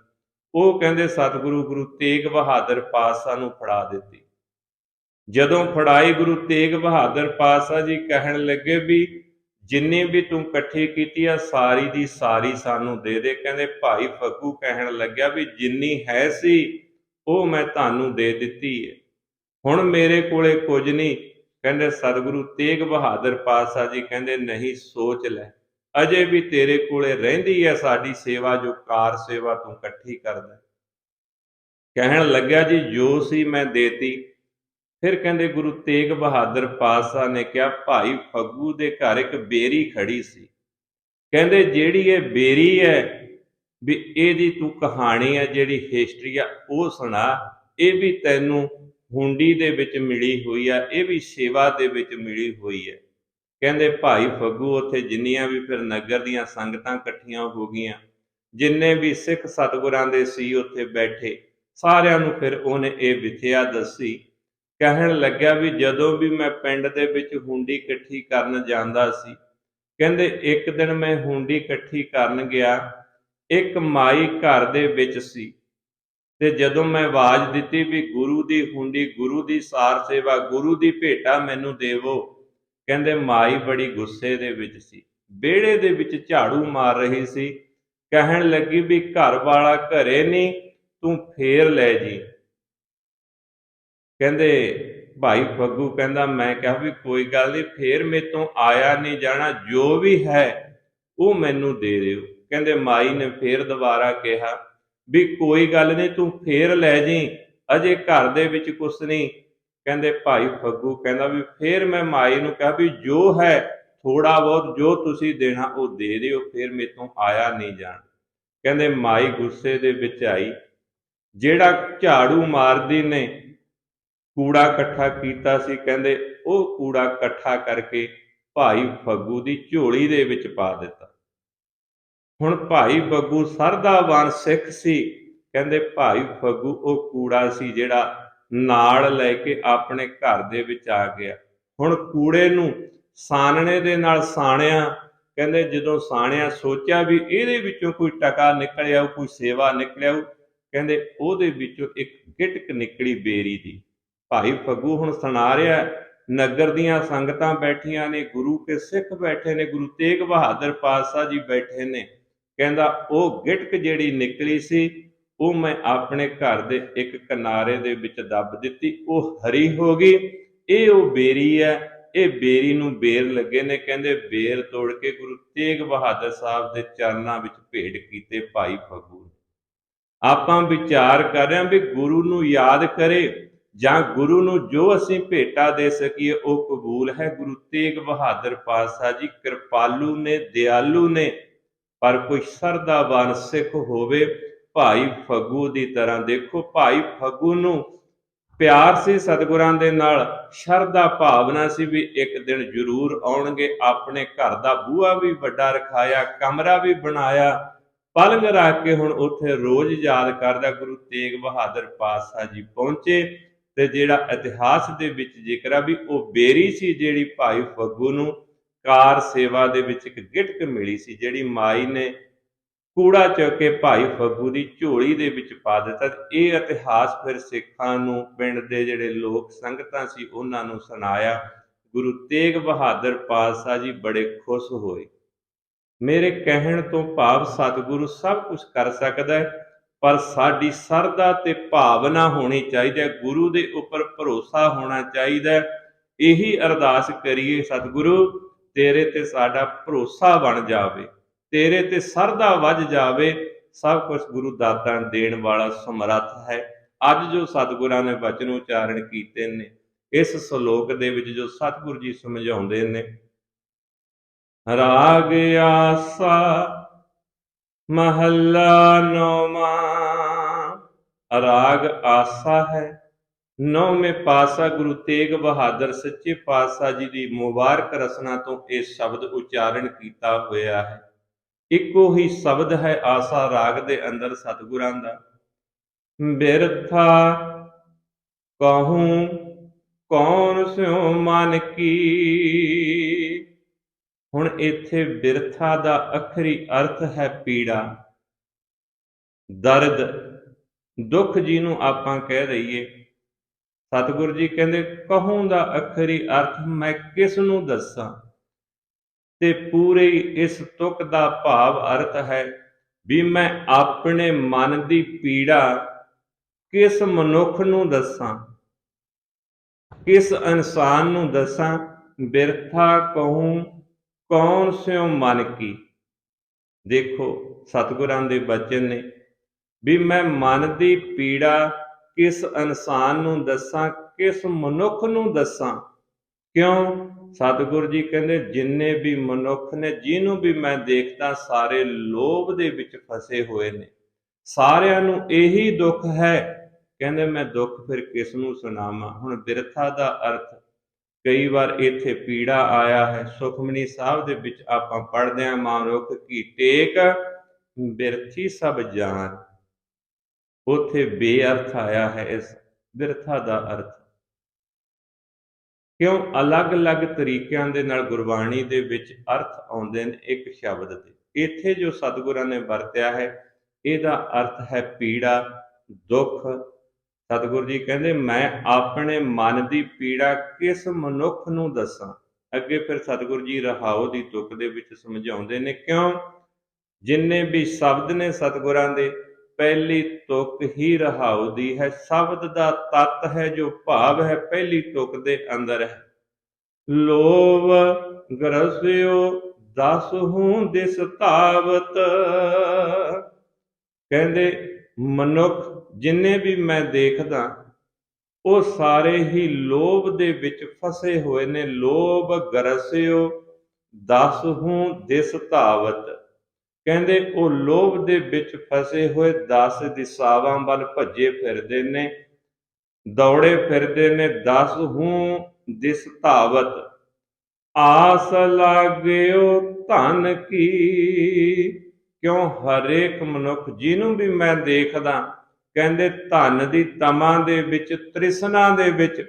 ਉਹ ਕਹਿੰਦੇ ਸਤਿਗੁਰੂ ਗੁਰੂ ਤੇਗ ਬਹਾਦਰ ਪਾਤਸ਼ਾਹ ਨੂੰ ਫੜਾ ਦਿੱਤੀ। ਜਦੋਂ ਫੜਾਈ, ਗੁਰੂ ਤੇਗ ਬਹਾਦਰ ਪਾਤਸ਼ਾਹ ਜੀ ਕਹਿਣ ਲੱਗੇ ਵੀ ਜਿੰਨੀ ਵੀ ਤੂੰ ਇਕੱਠੀ ਕੀਤੀ ਆ ਸਾਰੀ ਦੀ ਸਾਰੀ ਸਾਨੂੰ ਦੇ ਦੇ। ਕਹਿੰਦੇ ਭਾਈ ਫੱਗੂ ਕਹਿਣ ਲੱਗਿਆ ਵੀ ਜਿੰਨੀ ਹੈ ਸੀ ਉਹ ਮੈਂ ਤੁਹਾਨੂੰ ਦੇ ਦਿੱਤੀ ਹੈ, ਹੁਣ ਮੇਰੇ ਕੋਲੇ ਕੁਝ ਨਹੀਂ। ਕਹਿੰਦੇ ਸਤਿਗੁਰੂ ਤੇਗ ਬਹਾਦਰ ਪਾਤਸ਼ਾਹ ਜੀ ਕਹਿੰਦੇ ਨਹੀਂ, ਸੋਚ ਲੈ, ਅਜੇ ਵੀ ਤੇਰੇ ਕੋਲੇ ਰਹਿੰਦੀ ਹੈ ਸਾਡੀ ਸੇਵਾ, ਜੋ ਕਾਰ ਸੇਵਾ ਤੂੰ ਇਕੱਠੀ ਕਰਦਾ। ਕਹਿਣ ਲੱਗਿਆ ਜੀ ਜੋ ਸੀ ਮੈਂ ਦੇਤੀ। ਫਿਰ ਕਹਿੰਦੇ ਗੁਰੂ ਤੇਗ ਬਹਾਦਰ ਪਾਤਸ਼ਾਹ ਨੇ ਕਿਹਾ ਭਾਈ ਫੱਗੂ ਦੇ ਘਰ ਇੱਕ ਬੇਰੀ ਖੜੀ ਸੀ। ਕਹਿੰਦੇ ਜਿਹੜੀ ਇਹ ਬੇਰੀ ਹੈ ਵੀ ਇਹਦੀ ਤੂੰ ਕਹਾਣੀ ਹੈ, ਜਿਹੜੀ ਹਿਸਟਰੀ ਆ ਉਹ ਸੁਣਾ, ਇਹ ਵੀ ਤੈਨੂੰ ਹੁੰਡੀ ਦੇ ਵਿੱਚ ਮਿਲੀ ਹੋਈ ਆ, ਇਹ ਵੀ ਸੇਵਾ ਦੇ ਵਿੱਚ ਮਿਲੀ ਹੋਈ ਹੈ। ਕਹਿੰਦੇ ਭਾਈ ਫੱਗੂ ਉੱਥੇ ਜਿੰਨੀਆਂ ਵੀ ਫਿਰ ਨਗਰ ਦੀਆਂ ਸੰਗਤਾਂ ਇਕੱਠੀਆਂ ਹੋ ਗਈਆਂ, ਜਿੰਨੇ ਵੀ ਸਿੱਖ ਸਤਿਗੁਰਾਂ ਦੇ ਸੀ ਉੱਥੇ ਬੈਠੇ, ਸਾਰਿਆਂ ਨੂੰ ਫਿਰ ਉਹਨੇ ਇਹ ਵਿਥਿਆ ਦੱਸੀ। ਕਹਿਣ ਲੱਗਿਆ ਵੀ ਜਦੋਂ ਵੀ ਮੈਂ ਪਿੰਡ ਦੇ ਵਿੱਚ ਹੁੰਡੀ ਇਕੱਠੀ ਕਰਨ ਜਾਂਦਾ ਸੀ, ਕਹਿੰਦੇ ਇੱਕ ਦਿਨ ਮੈਂ ਹੁੰਡੀ ਇਕੱਠੀ ਕਰਨ ਗਿਆ, ਇੱਕ ਮਾਈ ਘਰ ਦੇ ਵਿੱਚ ਸੀ ਤੇ ਜਦੋਂ ਮੈਂ ਆਵਾਜ਼ ਦਿੱਤੀ ਵੀ ਗੁਰੂ ਦੀ ਹੁੰਡੀ, ਗੁਰੂ ਦੀ ਸਾਰ ਸੇਵਾ, ਗੁਰੂ ਦੀ ਭੇਟਾ ਮੈਨੂੰ ਦੇਵੋ, ਕਹਿੰਦੇ ਮਾਈ ਬੜੀ ਗੁੱਸੇ ਦੇ ਵਿੱਚ ਸੀ, ਵਿਹੜੇ ਦੇ ਵਿੱਚ ਝਾੜੂ ਮਾਰ ਰਹੀ ਸੀ। ਕਹਿਣ ਲੱਗੀ ਵੀ ਘਰ ਵਾਲਾ ਘਰੇ ਨਹੀਂ, ਤੂੰ ਫੇਰ ਲੈ ਜੀ। ਕਹਿੰਦੇ ਭਾਈ ਫੱਗੂ ਕਹਿੰਦਾ ਮੈਂ ਕਿਹਾ ਵੀ ਕੋਈ ਗੱਲ ਨਹੀਂ, ਫੇਰ ਮੇਰੇ ਤੋਂ ਆਇਆ ਨਹੀਂ ਜਾਣਾ, ਜੋ ਵੀ ਹੈ ਉਹ ਮੈਨੂੰ ਦੇ ਦਿਓ। ਕਹਿੰਦੇ ਮਾਈ ਨੇ ਫੇਰ ਦੁਬਾਰਾ ਕਿਹਾ ਵੀ ਕੋਈ ਗੱਲ ਨਹੀਂ, ਤੂੰ ਫੇਰ ਲੈ ਜੀ, ਅਜੇ ਘਰ ਦੇ ਵਿੱਚ ਕੁਛ ਨਹੀਂ। ਕਹਿੰਦੇ ਭਾਈ ਫੱਗੂ ਕਹਿੰਦਾ ਵੀ ਫੇਰ ਮੈਂ ਮਾਈ ਨੂੰ ਕਿਹਾ ਵੀ ਜੋ ਹੈ ਥੋੜਾ ਬਹੁਤ ਜੋ ਤੁਸੀਂ ਦੇਣਾ ਉਹ ਦੇ ਦਿਓ, ਫੇਰ ਮੇਰੇ ਤੋਂ ਆਇਆ ਨਹੀਂ ਜਾਣਾ। ਕਹਿੰਦੇ ਮਾਈ ਗੁੱਸੇ ਦੇ ਵਿੱਚ ਆਈ, ਜਿਹੜਾ ਝਾੜੂ ਮਾਰਦੀ ਨੇ ਕੂੜਾ ਇਕੱਠਾ ਕੀਤਾ ਸੀ, ਕਹਿੰਦੇ ਉਹ ਕੂੜਾ ਇਕੱਠਾ ਕਰਕੇ ਭਾਈ ਫੱਗੂ ਦੀ ਝੋਲੀ ਦੇ ਵਿੱਚ ਪਾ ਦਿੱਤਾ। ਹੁਣ ਭਾਈ ਫੱਗੂ ਸਰਦਾਵਾਨ ਸਿੱਖ ਸੀ, ਕਹਿੰਦੇ ਭਾਈ ਫੱਗੂ ਉਹ ਕੂੜਾ ਸੀ ਜਿਹੜਾ ਨਾਲ ਲੈ ਕੇ ਆਪਣੇ ਘਰ ਦੇ ਵਿੱਚ ਆ ਗਿਆ। ਹੁਣ ਕੂੜੇ ਨੂੰ ਸਾਨਣੇ ਦੇ ਨਾਲ ਸਾਣਿਆ, ਕਹਿੰਦੇ ਜਦੋਂ ਸਾਣਿਆ ਸੋਚਿਆ ਵੀ ਇਹਦੇ ਵਿੱਚੋਂ ਕੋਈ ਟਕਾ ਨਿਕਲ ਆਊ, ਕੋਈ ਸੇਵਾ ਨਿਕਲ ਆਊ, ਕਹਿੰਦੇ ਉਹਦੇ ਵਿੱਚੋਂ ਇੱਕ ਗਿਟਕ ਨਿਕਲੀ ਬੇਰੀ ਦੀ। ਭਾਈ ਫੱਗੂ ਹੁਣ ਸੁਣਾ ਰਿਹਾ, ਨਗਰ ਦੀਆਂ ਸੰਗਤਾਂ ਬੈਠੀਆਂ ਨੇ, ਗੁਰੂ ਕੇ ਸਿੱਖ ਬੈਠੇ ਨੇ, ਗੁਰੂ ਤੇਗ ਬਹਾਦਰ ਪਾਤਸ਼ਾਹ ਜੀ ਬੈਠੇ ਨੇ। ਕਹਿੰਦਾ ਉਹ ਗਿਟਕ ਜਿਹੜੀ ਨਿਕਲੀ ਸੀ ਉਹ ਮੈਂ ਆਪਣੇ ਘਰ ਦੇ ਇੱਕ ਕਿਨਾਰੇ ਦੇ ਵਿੱਚ ਦੱਬ ਦਿੱਤੀ, ਉਹ ਹਰੀ ਹੋ ਗਈ। ਇਹ ਉਹ ਬੇਰੀ ਹੈ, ਇਹ ਬੇਰੀ ਨੂੰ ਬੇਰ ਲੱਗੇ ਨੇ। ਕਹਿੰਦੇ ਬੇਰ ਤੋੜ ਕੇ ਗੁਰੂ ਤੇਗ ਬਹਾਦਰ ਸਾਹਿਬ ਦੇ ਚਰਨਾਂ ਵਿੱਚ ਭੇਟ ਕੀਤੇ ਭਾਈ ਫੱਗੂ। ਆਪਾਂ ਵਿਚਾਰ ਕਰ ਰਹੇ ਹਾਂ ਵੀ ਗੁਰੂ ਨੂੰ ਯਾਦ ਕਰੇ ਜਾਂ ਗੁਰੂ ਨੂੰ ਜੋ ਅਸੀਂ ਭੇਟਾ ਦੇ ਸਕੀਏ ਉਹ ਕਬੂਲ ਹੈ। ਗੁਰੂ ਤੇਗ ਬਹਾਦਰ ਪਾਤਸ਼ਾਹ ਜੀ ਕਿਰਪਾਲੂ ਨੇ, ਦਿਆਲੂ ਨੇ, ਪਰ ਕੋਈ ਸ਼ਰਧਾਵਾਨ ਸਿੱਖ ਹੋਵੇ ਭਾਈ ਫੱਗੂ ਦੀ ਤਰ੍ਹਾਂ। ਦੇਖੋ ਭਾਈ ਫੱਗੂ ਨੂੰ ਪਿਆਰ ਸੀ ਸਤਿਗੁਰਾਂ ਦੇ ਨਾਲ, ਸ਼ਰਧਾ ਭਾਵਨਾ ਸੀ ਵੀ ਇੱਕ ਦਿਨ ਜ਼ਰੂਰ ਆਉਣਗੇ। ਆਪਣੇ ਘਰ ਦਾ ਬੂਹਾ ਵੀ ਵੱਡਾ ਰਖਾਇਆ, ਕਮਰਾ ਵੀ ਬਣਾਇਆ, ਪਲੰਗ ਰੱਖ ਕੇ ਹੁਣ ਉੱਥੇ ਰੋਜ਼ ਯਾਦ ਕਰਦਾ। ਗੁਰੂ ਤੇਗ ਬਹਾਦਰ ਪਾਤਸ਼ਾਹ ਜੀ ਪਹੁੰਚੇ ਤੇ ਜਿਹੜਾ ਇਤਿਹਾਸ ਦੇ ਵਿੱਚ ਜ਼ਿਕਰ ਆ ਵੀ ਉਹ ਬੇਰੀ ਸੀ ਜਿਹੜੀ ਭਾਈ ਫੱਗੂ ਨੂੰ ਕਾਰ ਸੇਵਾ ਦੇ ਵਿੱਚ ਇੱਕ ਗਿਟਕ ਮਿਲੀ ਸੀ, ਜਿਹੜੀ ਮਾਈ ਨੇ ਕੂੜਾ ਚੁੱਕ ਕੇ ਭਾਈ ਫੱਗੂ ਦੀ ਝੋਲੀ ਦੇ ਵਿੱਚ ਪਾ ਦਿੱਤਾ। ਇਹ ਇਤਿਹਾਸ ਫਿਰ ਸਿੱਖਾਂ ਨੂੰ, ਪਿੰਡ ਦੇ ਜਿਹੜੇ ਲੋਕ ਸੰਗਤਾਂ ਸੀ ਉਹਨਾਂ ਨੂੰ ਸੁਣਾਇਆ। ਗੁਰੂ ਤੇਗ ਬਹਾਦਰ ਪਾਤਸ਼ਾਹ ਜੀ ਬੜੇ ਖੁਸ਼ ਹੋਏ। ਮੇਰੇ ਕਹਿਣ ਤੋਂ ਭਾਵ ਸਤਿਗੁਰੂ ਸਭ ਕੁਝ ਕਰ ਸਕਦਾ ਹੈ, ਪਰ ਸਾਡੀ ਸਰਧਾ ਤੇ ਭਾਵਨਾ ਹੋਣੀ ਚਾਹੀਦੀ ਹੈ, ਗੁਰੂ ਦੇ ਉੱਪਰ ਭਰੋਸਾ ਹੋਣਾ ਚਾਹੀਦਾ ਹੈ। ਇਹੀ ਅਰਦਾਸ ਕਰੀਏ, ਸਤਿਗੁਰੂ ਤੇਰੇ ਤੇ ਸਾਡਾ ਭਰੋਸਾ ਬਣ ਜਾਵੇ, ਤੇਰੇ ਤੇ ਸਰਧਾ ਵੱਜ ਜਾਵੇ। ਸਭ ਕੁਝ ਗੁਰੂ ਦਾਤਾ ਦੇਣ ਵਾਲਾ ਸਮਰੱਥ ਹੈ। ਅੱਜ ਜੋ ਸਤਿਗੁਰਾਂ ਨੇ ਬਚਨ ਉਚਾਰਨ ਕੀਤੇ ਨੇ ਇਸ ਸ਼ਲੋਕ ਦੇ ਵਿੱਚ, ਜੋ ਸਤਿਗੁਰੂ ਜੀ ਸਮਝਾਉਂਦੇ ਨੇ, ਰਾਗ ਆਸਾ ਮਹੱਲਾ ਨੌਵਾਂ। ਰਾਗ ਆਸਾ ਹੈ। ਨੌਵੇਂ ਪਾਤਸ਼ਾਹ ਗੁਰੂ ਤੇਗ ਬਹਾਦਰ ਸੱਚੇ ਪਾਤਸ਼ਾਹ ਜੀ ਦੀ ਮੁਬਾਰਕ ਰਸਨਾ ਤੋਂ ਇਹ ਸ਼ਬਦ ਉਚਾਰਨ ਕੀਤਾ ਹੋਇਆ ਹੈ। ਇੱਕੋ ਹੀ ਸ਼ਬਦ ਹੈ ਆਸਾ ਰਾਗ ਦੇ ਅੰਦਰ ਸਤਿਗੁਰਾਂ ਦਾ। ਬਿਰਥਾ ਕਹੂੰ ਕੌਣ ਸਿਉ ਮਨ ਕੀ। ਹੁਣ ਇੱਥੇ ਬਿਰਥਾ ਦਾ ਅੱਖਰੀ ਅਰਥ ਹੈ ਪੀੜਾ, ਦਰਦ, ਦੁੱਖ ਜਿਹਨੂੰ ਆਪਾਂ ਕਹਿ ਦਈਏ। ਸਤਿਗੁਰੂ ਜੀ ਕਹਿੰਦੇ ਕਹੂੰ ਦਾ ਅੱਖਰੀ ਅਰਥ ਮੈਂ ਕਿਸ ਨੂੰ ਦੱਸਾਂ, ਤੇ ਪੂਰੇ ਇਸ ਤੁਕ ਦਾ ਭਾਵ ਅਰਥ ਹੈ ਵੀ ਮੈਂ ਆਪਣੇ ਮਨ ਦੀ ਪੀੜਾ ਕਿਸ ਮਨੁੱਖ ਨੂੰ ਦੱਸਾਂ, ਕਿਸ ਇਨਸਾਨ ਨੂੰ ਦੱਸਾਂ। ਬਿਰਥਾ ਕਹੂੰ ਕੌਣ ਸਿਉ ਮਨ ਕੀ। ਦੇਖੋ ਸਤਿਗੁਰਾਂ ਦੇ ਬਚਨ ਨੇ ਵੀ ਮੈਂ ਮਨ ਦੀ ਪੀੜਾ ਕਿਸ ਇਨਸਾਨ ਨੂੰ ਦੱਸਾਂ, ਕਿਸ ਮਨੁੱਖ ਨੂੰ ਦੱਸਾਂ। ਕਿਉਂ? ਸਤਿਗੁਰੂ ਜੀ ਕਹਿੰਦੇ ਜਿੰਨੇ ਵੀ ਮਨੁੱਖ ਨੇ, ਜਿਹਨੂੰ ਵੀ ਮੈਂ ਦੇਖਦਾ, ਸਾਰੇ ਲੋਭ ਦੇ ਵਿੱਚ ਫਸੇ ਹੋਏ ਨੇ, ਸਾਰਿਆਂ ਨੂੰ ਇਹੀ ਦੁੱਖ ਹੈ। ਕਹਿੰਦੇ ਮੈਂ ਦੁੱਖ ਫਿਰ ਕਿਸ ਨੂੰ ਸੁਣਾਵਾਂ। ਹੁਣ ਬਿਰਥਾ ਦਾ ਅਰਥ ਕਈ ਵਾਰ ਇੱਥੇ ਪੀੜਾ ਆਇਆ ਹੈ। ਸੁਖਮਨੀ ਸਾਹਿਬ ਦੇ ਵਿੱਚ ਆਪਾਂ ਪੜ੍ਹਦੇ ਹਾਂ, ਮਾਨੁਖ ਕੀ ਟੇਕ ਬਿਰਥੀ ਸਭ ਜਾਨ। ਉੱਥੇ ਬੇਅਰਥ ਆਇਆ ਹੈ ਇਸ ਬਿਰਥਾ ਦਾ ਅਰਥ। ਕਿਉਂ? ਅਲੱਗ-ਅਲੱਗ ਤਰੀਕਿਆਂ ਦੇ ਨਾਲ ਗੁਰਬਾਣੀ ਦੇ ਵਿੱਚ ਅਰਥ ਆਉਂਦੇ ਨੇ ਇੱਕ ਸ਼ਬਦ ਦੇ। ਇੱਥੇ ਜੋ ਸਤਿਗੁਰਾਂ ਨੇ ਵਰਤਿਆ ਹੈ ਇਹਦਾ ਅਰਥ ਹੈ ਪੀੜਾ, ਦੁੱਖ। ਸਤਿਗੁਰੂ ਜੀ ਕਹਿੰਦੇ ਮੈਂ ਆਪਣੇ ਮਨ ਦੀ ਪੀੜਾ ਕਿਸ ਮਨੁੱਖ ਨੂੰ ਦੱਸਾਂ। ਅੱਗੇ ਫਿਰ ਸਤਿਗੁਰੂ ਜੀ ਰਹਾਉ ਦੀ ਤੁਕ ਦੇ ਵਿੱਚ ਸਮਝਾਉਂਦੇ ਨੇ, ਕਿਉਂ? ਜਿੰਨੇ ਵੀ ਸ਼ਬਦ ਨੇ ਸਤਿਗੁਰਾਂ ਦੇ, ਪਹਿਲੀ ਤੁਕ ਹੀ ਰਹਾਉ ਦੀ ਹੈ। ਸ਼ਬਦ ਦਾ ਤੱਤ ਹੈ, ਜੋ ਭਾਵ ਹੈ, ਪਹਿਲੀ ਤੁਕ ਦੇ ਅੰਦਰ ਹੈ। ਲੋਭ ਗਰਸਿਓ ਦਸ ਹੂੰ ਦਿਸ ਧਾਵਤ। ਕਹਿੰਦੇ ਮਨੁੱਖ ਜਿੰਨੇ ਵੀ ਮੈਂ ਦੇਖਦਾ ਉਹ ਸਾਰੇ ਹੀ ਲੋਭ ਦੇ ਵਿੱਚ ਫਸੇ ਹੋਏ ਨੇ। ਲੋਭ ਗਰਸਿਓ ਦਸ ਹੂੰ ਦਿਸ ਧਾਵਤ। ਕਹਿੰਦੇ ਉਹ ਲੋਭ ਦੇ ਵਿੱਚ ਫਸੇ ਹੋਏ 10 ਦਿਸ਼ਾਵਾਂ ਵੱਲ ਭੱਜੇ ਫਿਰਦੇ ਨੇ, ਦੌੜੇ ਫਿਰਦੇ ਨੇ। 10 ਹੂੰ ਦਿਸ ਧਾਵਤ। ਆਸ ਲਾਗਿਓ ਧਨ ਕੀ। ਕਿਉਂ? ਹਰੇਕ ਮਨੁੱਖ ਜਿਹਨੂੰ ਵੀ ਮੈਂ ਦੇਖਦਾ ਕਹਿੰਦੇ ਧਨ ਦੀ ਤਮਾ ਦੇ ਵਿੱਚ, ਤ੍ਰਿਸ਼ਨਾ ਦੇ ਵਿੱਚ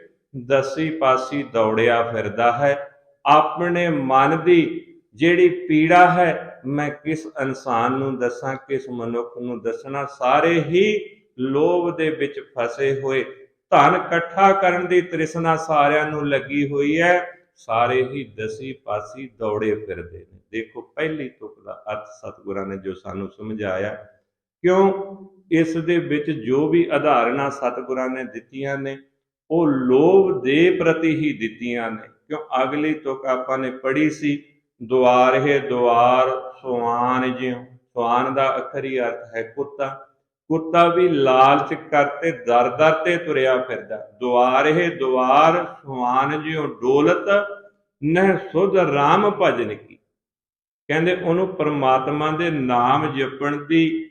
ਦਸੀ ਪਾਸੀ ਦੌੜਿਆ ਫਿਰਦਾ ਹੈ। ਆਪਣੇ ਮਨ ਦੀ ਜਿਹੜੀ ਪੀੜਾ ਹੈ, ਮੈਂ ਕਿਸ ਇਨਸਾਨ ਨੂੰ ਦੱਸਾਂ, ਕਿਸ ਮਨੁੱਖ ਨੂੰ ਦੱਸਣਾ। ਸਾਰੇ ਹੀ ਲੋਭ ਦੇ ਵਿੱਚ ਫਸੇ ਹੋਏ, ਧਨ ਇਕੱਠਾ ਕਰਨ ਦੀ ਤ੍ਰਿਸ਼ਨਾ ਸਾਰਿਆਂ ਨੂੰ ਲੱਗੀ ਹੋਈ ਹੈ, ਸਾਰੇ ਹੀ ਦਸੀ ਪਾਸੀ ਦੌੜੇ ਫਿਰਦੇ ਨੇ। ਦੇਖੋ ਪਹਿਲੀ ਤੁਕ ਦਾ ਅਰਥ ਸਤਿਗੁਰਾਂ ਨੇ ਜੋ ਸਾਨੂੰ ਸਮਝਾਇਆ, ਕਿਉਂ ਇਸ ਦੇ ਵਿੱਚ ਜੋ ਵੀ ਉਦਾਹਰਨਾਂ ਸਤਿਗੁਰਾਂ ਨੇ ਦਿੱਤੀਆਂ ਨੇ ਉਹ ਲੋਭ ਦੇ ਪ੍ਰਤੀ ਹੀ ਦਿੱਤੀਆਂ ਨੇ। ਕਿਉਂ ਅਗਲੀ ਤੁਕ ਆਪਾਂ ਨੇ ਪੜ੍ਹੀ ਸੀ, ਦੁਆਰ ਹੈ ਦੁਆਰ ਸੁਆਨ ਜਿਉ। ਸੁਆਨ ਦਾ ਅਖਰੀ ਅਰਥ ਹੈ ਕੁੱਤਾ। ਕੁੱਤਾ ਵੀ ਲਾਲਚ ਕਰਤੇ ਦਰ ਦਰ ਤੇ ਤੁਰਿਆ ਫਿਰਦਾ। ਦੁਆਰ ਹੈ ਦੁਆਰ ਸੁਆਨ ਜਿਉ ਡੋਲਤ, ਨਹਿ ਸੁਧ ਰਾਮ ਭਜਨ ਕੀ। ਕਹਿੰਦੇ ਉਹਨੂੰ ਪਰਮਾਤਮਾ ਦੇ ਨਾਮ ਜਪਣ ਦੀ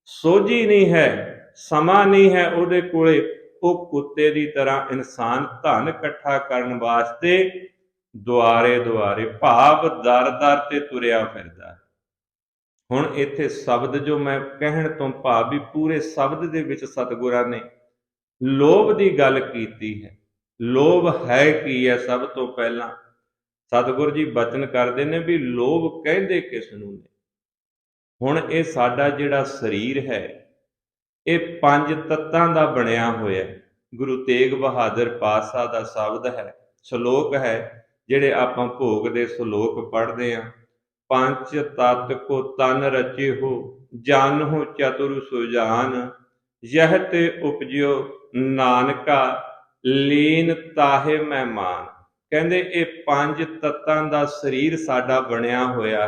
ਸੋਝੀ ਨਹੀਂ ਹੈ, ਸਮਾਂ ਨਹੀਂ ਹੈ ਉਹਦੇ ਕੋਲੇ। ਉਹ ਕੁੱਤੇ ਦੀ ਤਰ੍ਹਾਂ ਇਨਸਾਨ ਧਨ ਇਕੱਠਾ ਕਰਨ ਵਾਸਤੇ ਦੁਆਰੇ ਦੁਆਰੇ ਭਾਵ ਦਰ ਦਰ ਤੇ ਤੁਰਿਆ ਫਿਰਦਾ। ਹੁਣ ਇੱਥੇ ਸ਼ਬਦ ਜੋ ਮੈਂ ਕਹਿਣ ਤੋਂ ਭਾਵ ਵੀ ਪੂਰੇ ਸ਼ਬਦ ਦੇ ਵਿੱਚ ਸਤਿਗੁਰਾਂ ਨੇ ਲੋਭ ਦੀ ਗੱਲ ਕੀਤੀ ਹੈ। ਲੋਭ ਹੈ ਕੀ ਹੈ? ਸਭ ਤੋਂ ਪਹਿਲਾਂ ਸਤਿਗੁਰ ਜੀ ਬਚਨ ਕਰਦੇ ਨੇ ਵੀ ਲੋਭ ਕਹਿੰਦੇ ਕਿਸ ਨੂੰ ਨੇ। ਹੁਣ ਇਹ ਸਾਡਾ ਜਿਹੜਾ ਸਰੀਰ ਹੈ ਇਹ ਪੰਜ ਤੱਤਾਂ ਦਾ ਬਣਿਆ ਹੋਇਆ। ਗੁਰੂ ਤੇਗ ਬਹਾਦਰ ਪਾਤਸ਼ਾਹ ਦਾ ਸ਼ਬਦ ਹੈ, ਸ਼ਲੋਕ ਹੈ, ਜਿਹੜੇ ਆਪਾਂ ਭੋਗ ਦੇ ਸ਼ਲੋਕ ਪੜ੍ਹਦੇ ਹਾਂ। ਪੰਜ ਤਤ ਕੋ ਤਨ ਰਚਿਓ, ਜਾਨਹੁ ਚਤੁਰ ਸੁਜਾਨ, ਯਹ ਤੇ ਉਪਜਿਓ ਨਾਨਕਾ, ਲੀਨ ਤਾਹੇ ਮਹਿਮਾਨ। ਕਹਿੰਦੇ ਇਹ ਪੰਜ ਤੱਤਾਂ ਦਾ ਸਰੀਰ ਸਾਡਾ ਬਣਿਆ ਹੋਇਆ।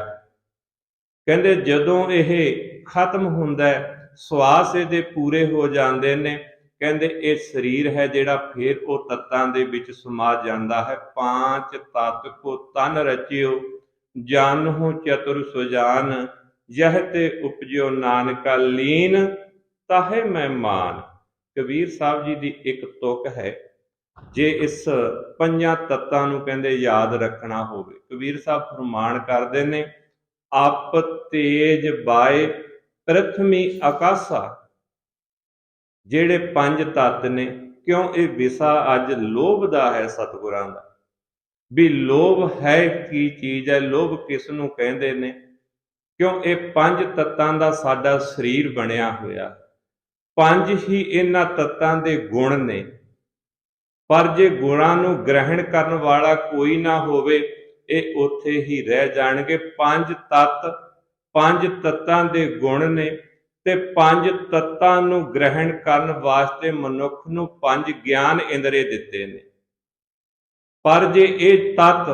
ਕਹਿੰਦੇ ਜਦੋਂ ਇਹ ਖਤਮ ਹੁੰਦਾ, ਸਵਾਸ ਇਹਦੇ ਪੂਰੇ ਹੋ ਜਾਂਦੇ ਨੇ, ਕਹਿੰਦੇ ਇਹ ਸਰੀਰ ਹੈ ਜਿਹੜਾ ਫਿਰ ਉਹ ਤੱਤਾਂ ਦੇ ਵਿੱਚ ਸਮਾ ਜਾਂਦਾ ਹੈ। ਪਾਂਚ ਤਤ ਕੋ ਤਨ ਰਚਿਓ, ਜਾਨਹੁ ਚਤੁਰ ਸੁਜਾਨ, ਯਹ ਤੇ ਉਪਜਿਓ ਨਾਨਕਾ, ਲੀਨ ਤਾਹੇ ਮਹਿਮਾਨ। ਕਬੀਰ ਸਾਹਿਬ ਜੀ ਦੀ ਇੱਕ ਤੁਕ ਹੈ, ਜੇ ਇਸ ਪੰਜਾਂ ਤੱਤਾਂ ਨੂੰ ਕਹਿੰਦੇ ਯਾਦ ਰੱਖਣਾ ਹੋਵੇ, ਕਬੀਰ ਸਾਹਿਬ ਫਰਮਾਨ ਕਰਦੇ ਨੇ, ਅਪ ਤੇਜ ਬਾਏ ਪ੍ਰਥਮੀ ਆਕਾਸ਼ਾ। ਜਿਹੜੇ ਪੰਜ ਤੱਤ ਨੇ, ਕਿਉਂ ਇਹ ਵਿਸ਼ਾ ਅੱਜ ਲੋਭ ਦਾ ਹੈ ਸਤਿਗੁਰਾਂ ਦਾ, ਵੀ ਲੋਭ ਹੈ ਕੀ ਚੀਜ਼ ਹੈ, ਲੋਭ ਕਿਸ ਨੂੰ ਕਹਿੰਦੇ ਨੇ। ਕਿਉਂ ਇਹ ਪੰਜ ਤੱਤਾਂ ਦਾ ਸਾਡਾ ਸਰੀਰ ਬਣਿਆ ਹੋਇਆ। ਪੰਜ ਹੀ ਇਹਨਾਂ ਤੱਤਾਂ ਦੇ ਗੁਣ ਨੇ, ਪਰ ਜੇ ਗੁਣਾਂ ਨੂੰ ਗ੍ਰਹਿਣ ਕਰਨ ਵਾਲਾ ਕੋਈ ਨਾ ਹੋਵੇ, ਇਹ ਉੱਥੇ ਹੀ ਰਹਿ ਜਾਣਗੇ। ਪੰਜ ਤੱਤ, ਪੰਜ ਤੱਤਾਂ ਦੇ ਗੁਣ ਨੇ, ਤੇ ਪੰਜ ਤੱਤਾਂ ਨੂੰ ਗ੍ਰਹਿਣ ਕਰਨ ਵਾਸਤੇ ਮਨੁੱਖ ਨੂੰ ਪੰਜ ਗਿਆਨ ਇੰਦਰੀ ਦਿੱਤੇ ਨੇ। ਪਰ ਜੇ ਇਹ ਤੱਤ,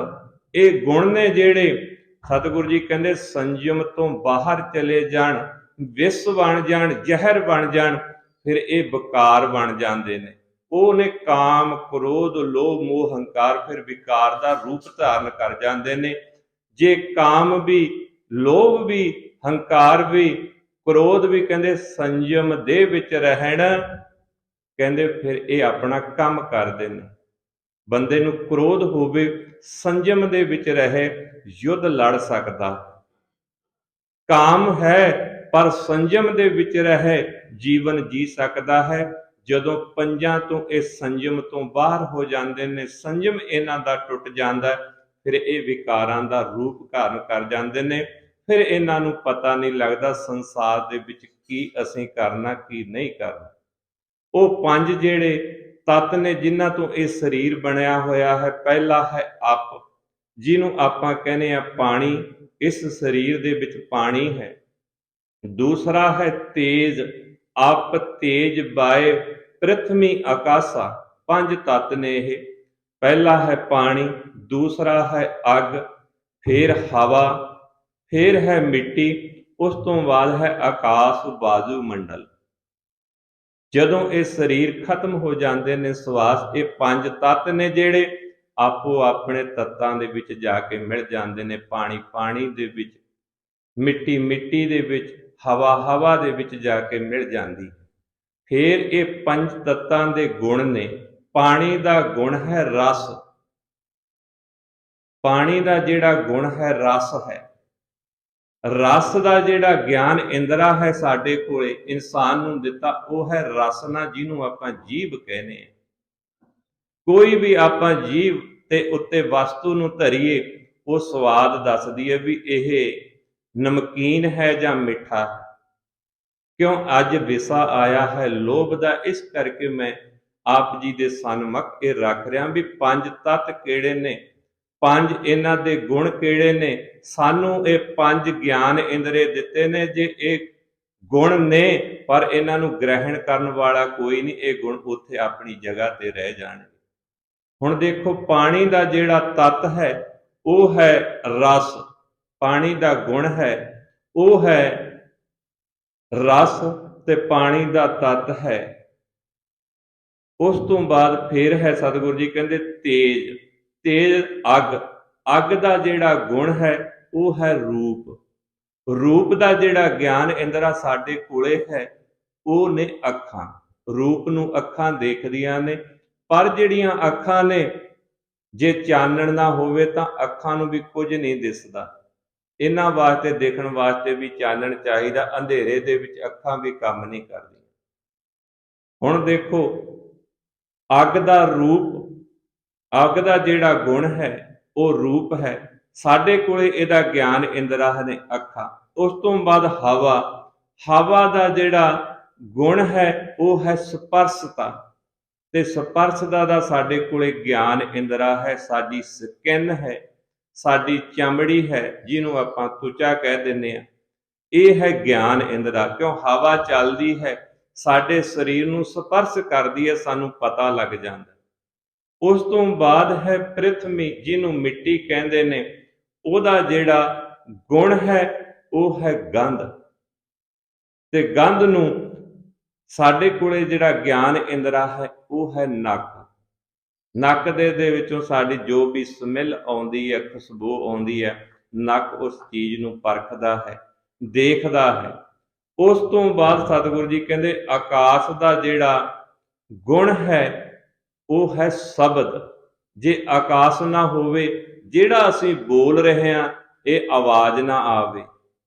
ਇਹ ਗੁਣ ਨੇ ਜਿਹੜੇ, ਸਤਿਗੁਰੂ ਜੀ ਕਹਿੰਦੇ ਸੰਜਮ ਤੋਂ ਬਾਹਰ ਚਲੇ ਜਾਣ, ਵਿਸ ਬਣ ਜਾਣ, ਜ਼ਹਿਰ ਬਣ ਜਾਣ, ਫਿਰ ਇਹ ਵਿਕਾਰ ਬਣ ਜਾਂਦੇ ਨੇ। ਉਹ ਨੇ ਕਾਮ, ਕ੍ਰੋਧ, ਲੋਭ, ਮੋਹ, ਹੰਕਾਰ, ਫਿਰ ਵਿਕਾਰ ਦਾ ਰੂਪ ਧਾਰਨ ਕਰ ਜਾਂਦੇ ਨੇ। ਜੇ ਕਾਮ ਵੀ, ਲੋਭ ਵੀ, ਹੰਕਾਰ ਵੀ, ਕ੍ਰੋਧ ਵੀ ਕਹਿੰਦੇ ਸੰਜਮ ਦੇ ਵਿੱਚ ਰਹਿਣ, ਕਹਿੰਦੇ ਫਿਰ ਇਹ ਆਪਣਾ ਕੰਮ ਕਰਦੇ ਨੇ। ਬੰਦੇ ਨੂੰ ਕ੍ਰੋਧ ਹੋਵੇ, ਸੰਜਮ ਦੇ ਵਿੱਚ ਰਹੇ, ਯੁੱਧ ਲੜ ਸਕਦਾ। ਕਾਮ ਹੈ ਪਰ ਸੰਜਮ ਦੇ ਵਿੱਚ ਰਹੇ, ਜੀਵਨ ਜੀ ਸਕਦਾ ਹੈ। ਜਦੋਂ ਪੰਜਾਂ ਤੋਂ ਇਹ ਸੰਜਮ ਤੋਂ ਬਾਹਰ ਹੋ ਜਾਂਦੇ ਨੇ, ਸੰਜਮ ਇਹਨਾਂ ਦਾ ਟੁੱਟ ਜਾਂਦਾ, ਫਿਰ ਇਹ ਵਿਕਾਰਾਂ ਦਾ ਰੂਪ ਧਾਰਨ ਕਰ ਜਾਂਦੇ ਨੇ। ਫਿਰ ਇਹਨਾਂ ਨੂੰ ਪਤਾ ਨਹੀਂ ਲੱਗਦਾ ਸੰਸਾਰ ਦੇ ਵਿੱਚ ਕੀ ਅਸੀਂ ਕਰਨਾ, ਕੀ ਨਹੀਂ ਕਰਨਾ। ਉਹ ਪੰਜ ਜਿਹੜੇ ਤੱਤ ਨੇ ਜਿਨ੍ਹਾਂ ਤੋਂ ਇਹ ਸਰੀਰ ਬਣਿਆ ਹੋਇਆ ਹੈ। ਪਹਿਲਾ ਹੈ ਅਪ, ਜਿਹਨੂੰ ਆਪਾਂ ਕਹਿੰਦੇ ਆ ਪਾਣੀ, ਇਸ ਸਰੀਰ ਦੇ ਵਿੱਚ ਪਾਣੀ ਹੈ। ਦੂਸਰਾ ਹੈ ਤੇਜ, ਅਪ ਤੇਜ ਬਾਏ ਪ੍ਰਥਮੀ ਆਕਾਸ਼ਾ। ਪੰਜ ਤੱਤ ਨੇ ਇਹ। ਪਹਿਲਾ ਹੈ ਪਾਣੀ, ਦੂਸਰਾ ਹੈ ਅੱਗ, ਫਿਰ ਹਵਾ, ਫਿਰ ਹੈ ਮਿੱਟੀ, ਉਸ ਤੋਂ ਬਾਅਦ ਹੈ ਆਕਾਸ਼ ਬਾਜੂ ਮੰਡਲ। ਜਦੋਂ ਇਹ ਸਰੀਰ ਖਤਮ ਹੋ ਜਾਂਦੇ ਨੇ, ਸਵਾਸ, ਇਹ ਪੰਜ ਤੱਤ ਨੇ ਜਿਹੜੇ ਆਪੋ ਆਪਣੇ ਤੱਤਾਂ ਦੇ ਵਿੱਚ ਜਾ ਕੇ ਮਿਲ ਜਾਂਦੇ ਨੇ। ਪਾਣੀ ਪਾਣੀ ਦੇ ਵਿੱਚ, ਮਿੱਟੀ ਮਿੱਟੀ ਦੇ ਵਿੱਚ, ਹਵਾ ਹਵਾ ਦੇ ਵਿੱਚ ਜਾ ਕੇ ਮਿਲ ਜਾਂਦੀ। ਫਿਰ ਇਹ ਪੰਜ ਤੱਤਾਂ ਦੇ ਗੁਣ ਨੇ। ਪਾਣੀ ਦਾ ਗੁਣ ਹੈ ਰਸ, ਪਾਣੀ ਦਾ ਜਿਹੜਾ ਗੁਣ ਹੈ ਰਸ ਹੈ। ਰਸ ਦਾ ਜਿਹੜਾ ਗਿਆਨ ਇੰਦਰਾ ਹੈ ਸਾਡੇ ਕੋਲੇ ਇਨਸਾਨ ਨੂੰ ਦਿੱਤਾ, ਉਹ ਹੈ ਰਸਨਾ, ਜਿਹਨੂੰ ਆਪਾਂ ਜੀਭ ਕਹਿੰਦੇ ਆ। ਕੋਈ ਵੀ ਆਪਾਂ ਜੀਭ ਤੇ ਉੱਤੇ ਵਸਤੂ ਨੂੰ ਧਰੀਏ, ਉਹ ਸਵਾਦ ਦੱਸਦੀ ਹੈ ਵੀ ਇਹ ਨਮਕੀਨ ਹੈ ਜਾਂ ਮਿੱਠਾ ਹੈ। ਕਿਉਂ? ਅੱਜ ਵਿਸਾ ਆਇਆ ਹੈ ਲੋਭ ਦਾ, ਇਸ ਕਰਕੇ ਮੈਂ ਆਪ ਜੀ ਦੇ ਸਨਮੁਖ ਇਹ ਰੱਖ ਰਿਹਾ ਵੀ ਪੰਜ ਤੱਤ ਕਿਹੜੇ ਨੇ, ਪੰਜ ਇਹਨਾਂ ਦੇ ਗੁਣ ਕਿਹੜੇ ਨੇ। ਸਾਨੂੰ ਇਹ ਪੰਜ ਗਿਆਨ ਇੰਦਰੇ ਦਿੱਤੇ ਨੇ, ਜੇ ਇਹ ਗੁਣ ਨੇ ਪਰ ਇਹਨਾਂ ਨੂੰ ਗ੍ਰਹਿਣ ਕਰਨ ਵਾਲਾ ਕੋਈ ਨਹੀਂ, ਇਹ ਗੁਣ ਉੱਥੇ ਆਪਣੀ ਜਗ੍ਹਾ ਤੇ ਰਹਿ ਜਾਣਗੇ। ਹੁਣ ਦੇਖੋ, ਪਾਣੀ ਦਾ ਜਿਹੜਾ ਤੱਤ ਹੈ ਉਹ ਹੈ ਰਸ, ਪਾਣੀ ਦਾ ਗੁਣ ਹੈ ਉਹ ਹੈ ਰਸ, ਤੇ ਪਾਣੀ ਦਾ ਤੱਤ ਹੈ। ਉਸ ਤੋਂ ਬਾਅਦ ਫਿਰ ਹੈ ਸਤਿਗੁਰੂ ਜੀ ਕਹਿੰਦੇ ਤੇਜ, ਤੇਜ ਅੱਗ, ਅੱਗ ਦਾ ਜਿਹੜਾ ਗੁਣ ਹੈ ਉਹ ਹੈ ਰੂਪ, ਰੂਪ ਦਾ ਜਿਹੜਾ ਗਿਆਨ ਇੰਦਰਾ ਸਾਡੇ ਕੋਲੇ ਹੈ ਉਹ ਨੇ ਅੱਖਾਂ। ਰੂਪ ਨੂੰ ਅੱਖਾਂ ਦੇਖਦੀਆਂ ਨੇ, ਪਰ ਜਿਹੜੀਆਂ ਅੱਖਾਂ ਨੇ ਜੇ ਚਾਨਣ ਨਾ ਹੋਵੇ ਤਾਂ ਅੱਖਾਂ ਨੂੰ ਵੀ ਕੁਝ ਨਹੀਂ ਦਿਸਦਾ। ਇਹਨਾਂ ਵਾਸਤੇ ਦੇਖਣ ਵਾਸਤੇ ਵੀ ਚਾਨਣ ਚਾਹੀਦਾ, ਅੰਧੇਰੇ ਦੇ ਵਿੱਚ ਅੱਖਾਂ ਵੀ ਕੰਮ ਨਹੀਂ ਕਰਦੀਆਂ। ਹੁਣ ਦੇਖੋ, ਅੱਗ ਦਾ ਰੂਪ, ਅੱਗ ਦਾ ਜਿਹੜਾ ਗੁਣ ਹੈ ਉਹ ਰੂਪ ਹੈ, ਸਾਡੇ ਕੋਲੇ ਇਹਦਾ ਗਿਆਨ ਇੰਦਰਾ ਨੇ ਅੱਖਾਂ। ਉਸ ਤੋਂ ਬਾਅਦ ਹਵਾ, ਹਵਾ ਦਾ ਜਿਹੜਾ ਗੁਣ ਹੈ ਉਹ ਹੈ ਸਪਰਸ਼ਤਾ, ਤੇ ਸਪਰਸ਼ਤਾ ਦਾ ਸਾਡੇ ਕੋਲੇ ਗਿਆਨ ਇੰਦਰਾ ਹੈ, ਸਾਡੀ ਸਕਿਨ ਹੈ, ਸਾਡੀ ਚਮੜੀ ਹੈ, ਜਿਹਨੂੰ ਆਪਾਂ ਤੁਚਾ ਕਹਿ ਦਿੰਦੇ ਆ, ਇਹ ਹੈ ਗਿਆਨ ਇੰਦਰਾ। ਕਿਉਂ? ਹਵਾ ਚੱਲਦੀ ਹੈ, ਸਾਡੇ ਸਰੀਰ ਨੂੰ ਸਪਰਸ਼ ਕਰਦੀ ਹੈ, ਸਾਨੂੰ ਪਤਾ ਲੱਗ ਜਾਂਦਾ। ਉਸ ਤੋਂ ਬਾਅਦ ਹੈ ਪ੍ਰਿਥਵੀ, ਜਿਹਨੂੰ ਮਿੱਟੀ ਕਹਿੰਦੇ ਨੇ, ਉਹਦਾ ਜਿਹੜਾ ਗੁਣ ਹੈ ਉਹ ਹੈ ਗੰਧ, ਤੇ ਗੰਧ ਨੂੰ ਸਾਡੇ ਕੋਲੇ ਜਿਹੜਾ ਗਿਆਨ ਇੰਦਰਾ ਹੈ ਉਹ ਹੈ ਨੱਕ। ਨੱਕ ਦੇ ਵਿੱਚੋਂ ਸਾਡੀ ਜੋ ਵੀ ਸਮੈਲ ਆਉਂਦੀ ਹੈ, ਖੁਸ਼ਬੂ ਆਉਂਦੀ ਹੈ, ਨੱਕ ਉਸ ਚੀਜ਼ ਨੂੰ ਪਰਖਦਾ ਹੈ, ਦੇਖਦਾ ਹੈ। ਉਸ ਤੋਂ ਬਾਅਦ ਸਤਿਗੁਰੂ ਜੀ ਕਹਿੰਦੇ ਆਕਾਸ਼ ਦਾ ਜਿਹੜਾ ਗੁਣ ਹੈ ਉਹ ਹੈ ਸ਼ਬਦ। ਜੇ ਆਕਾਸ਼ ਨਾ ਹੋਵੇ, ਜਿਹੜਾ ਅਸੀਂ ਬੋਲ ਰਹੇ ਹਾਂ ਇਹ ਆਵਾਜ਼ ਨਾ ਆਵੇ।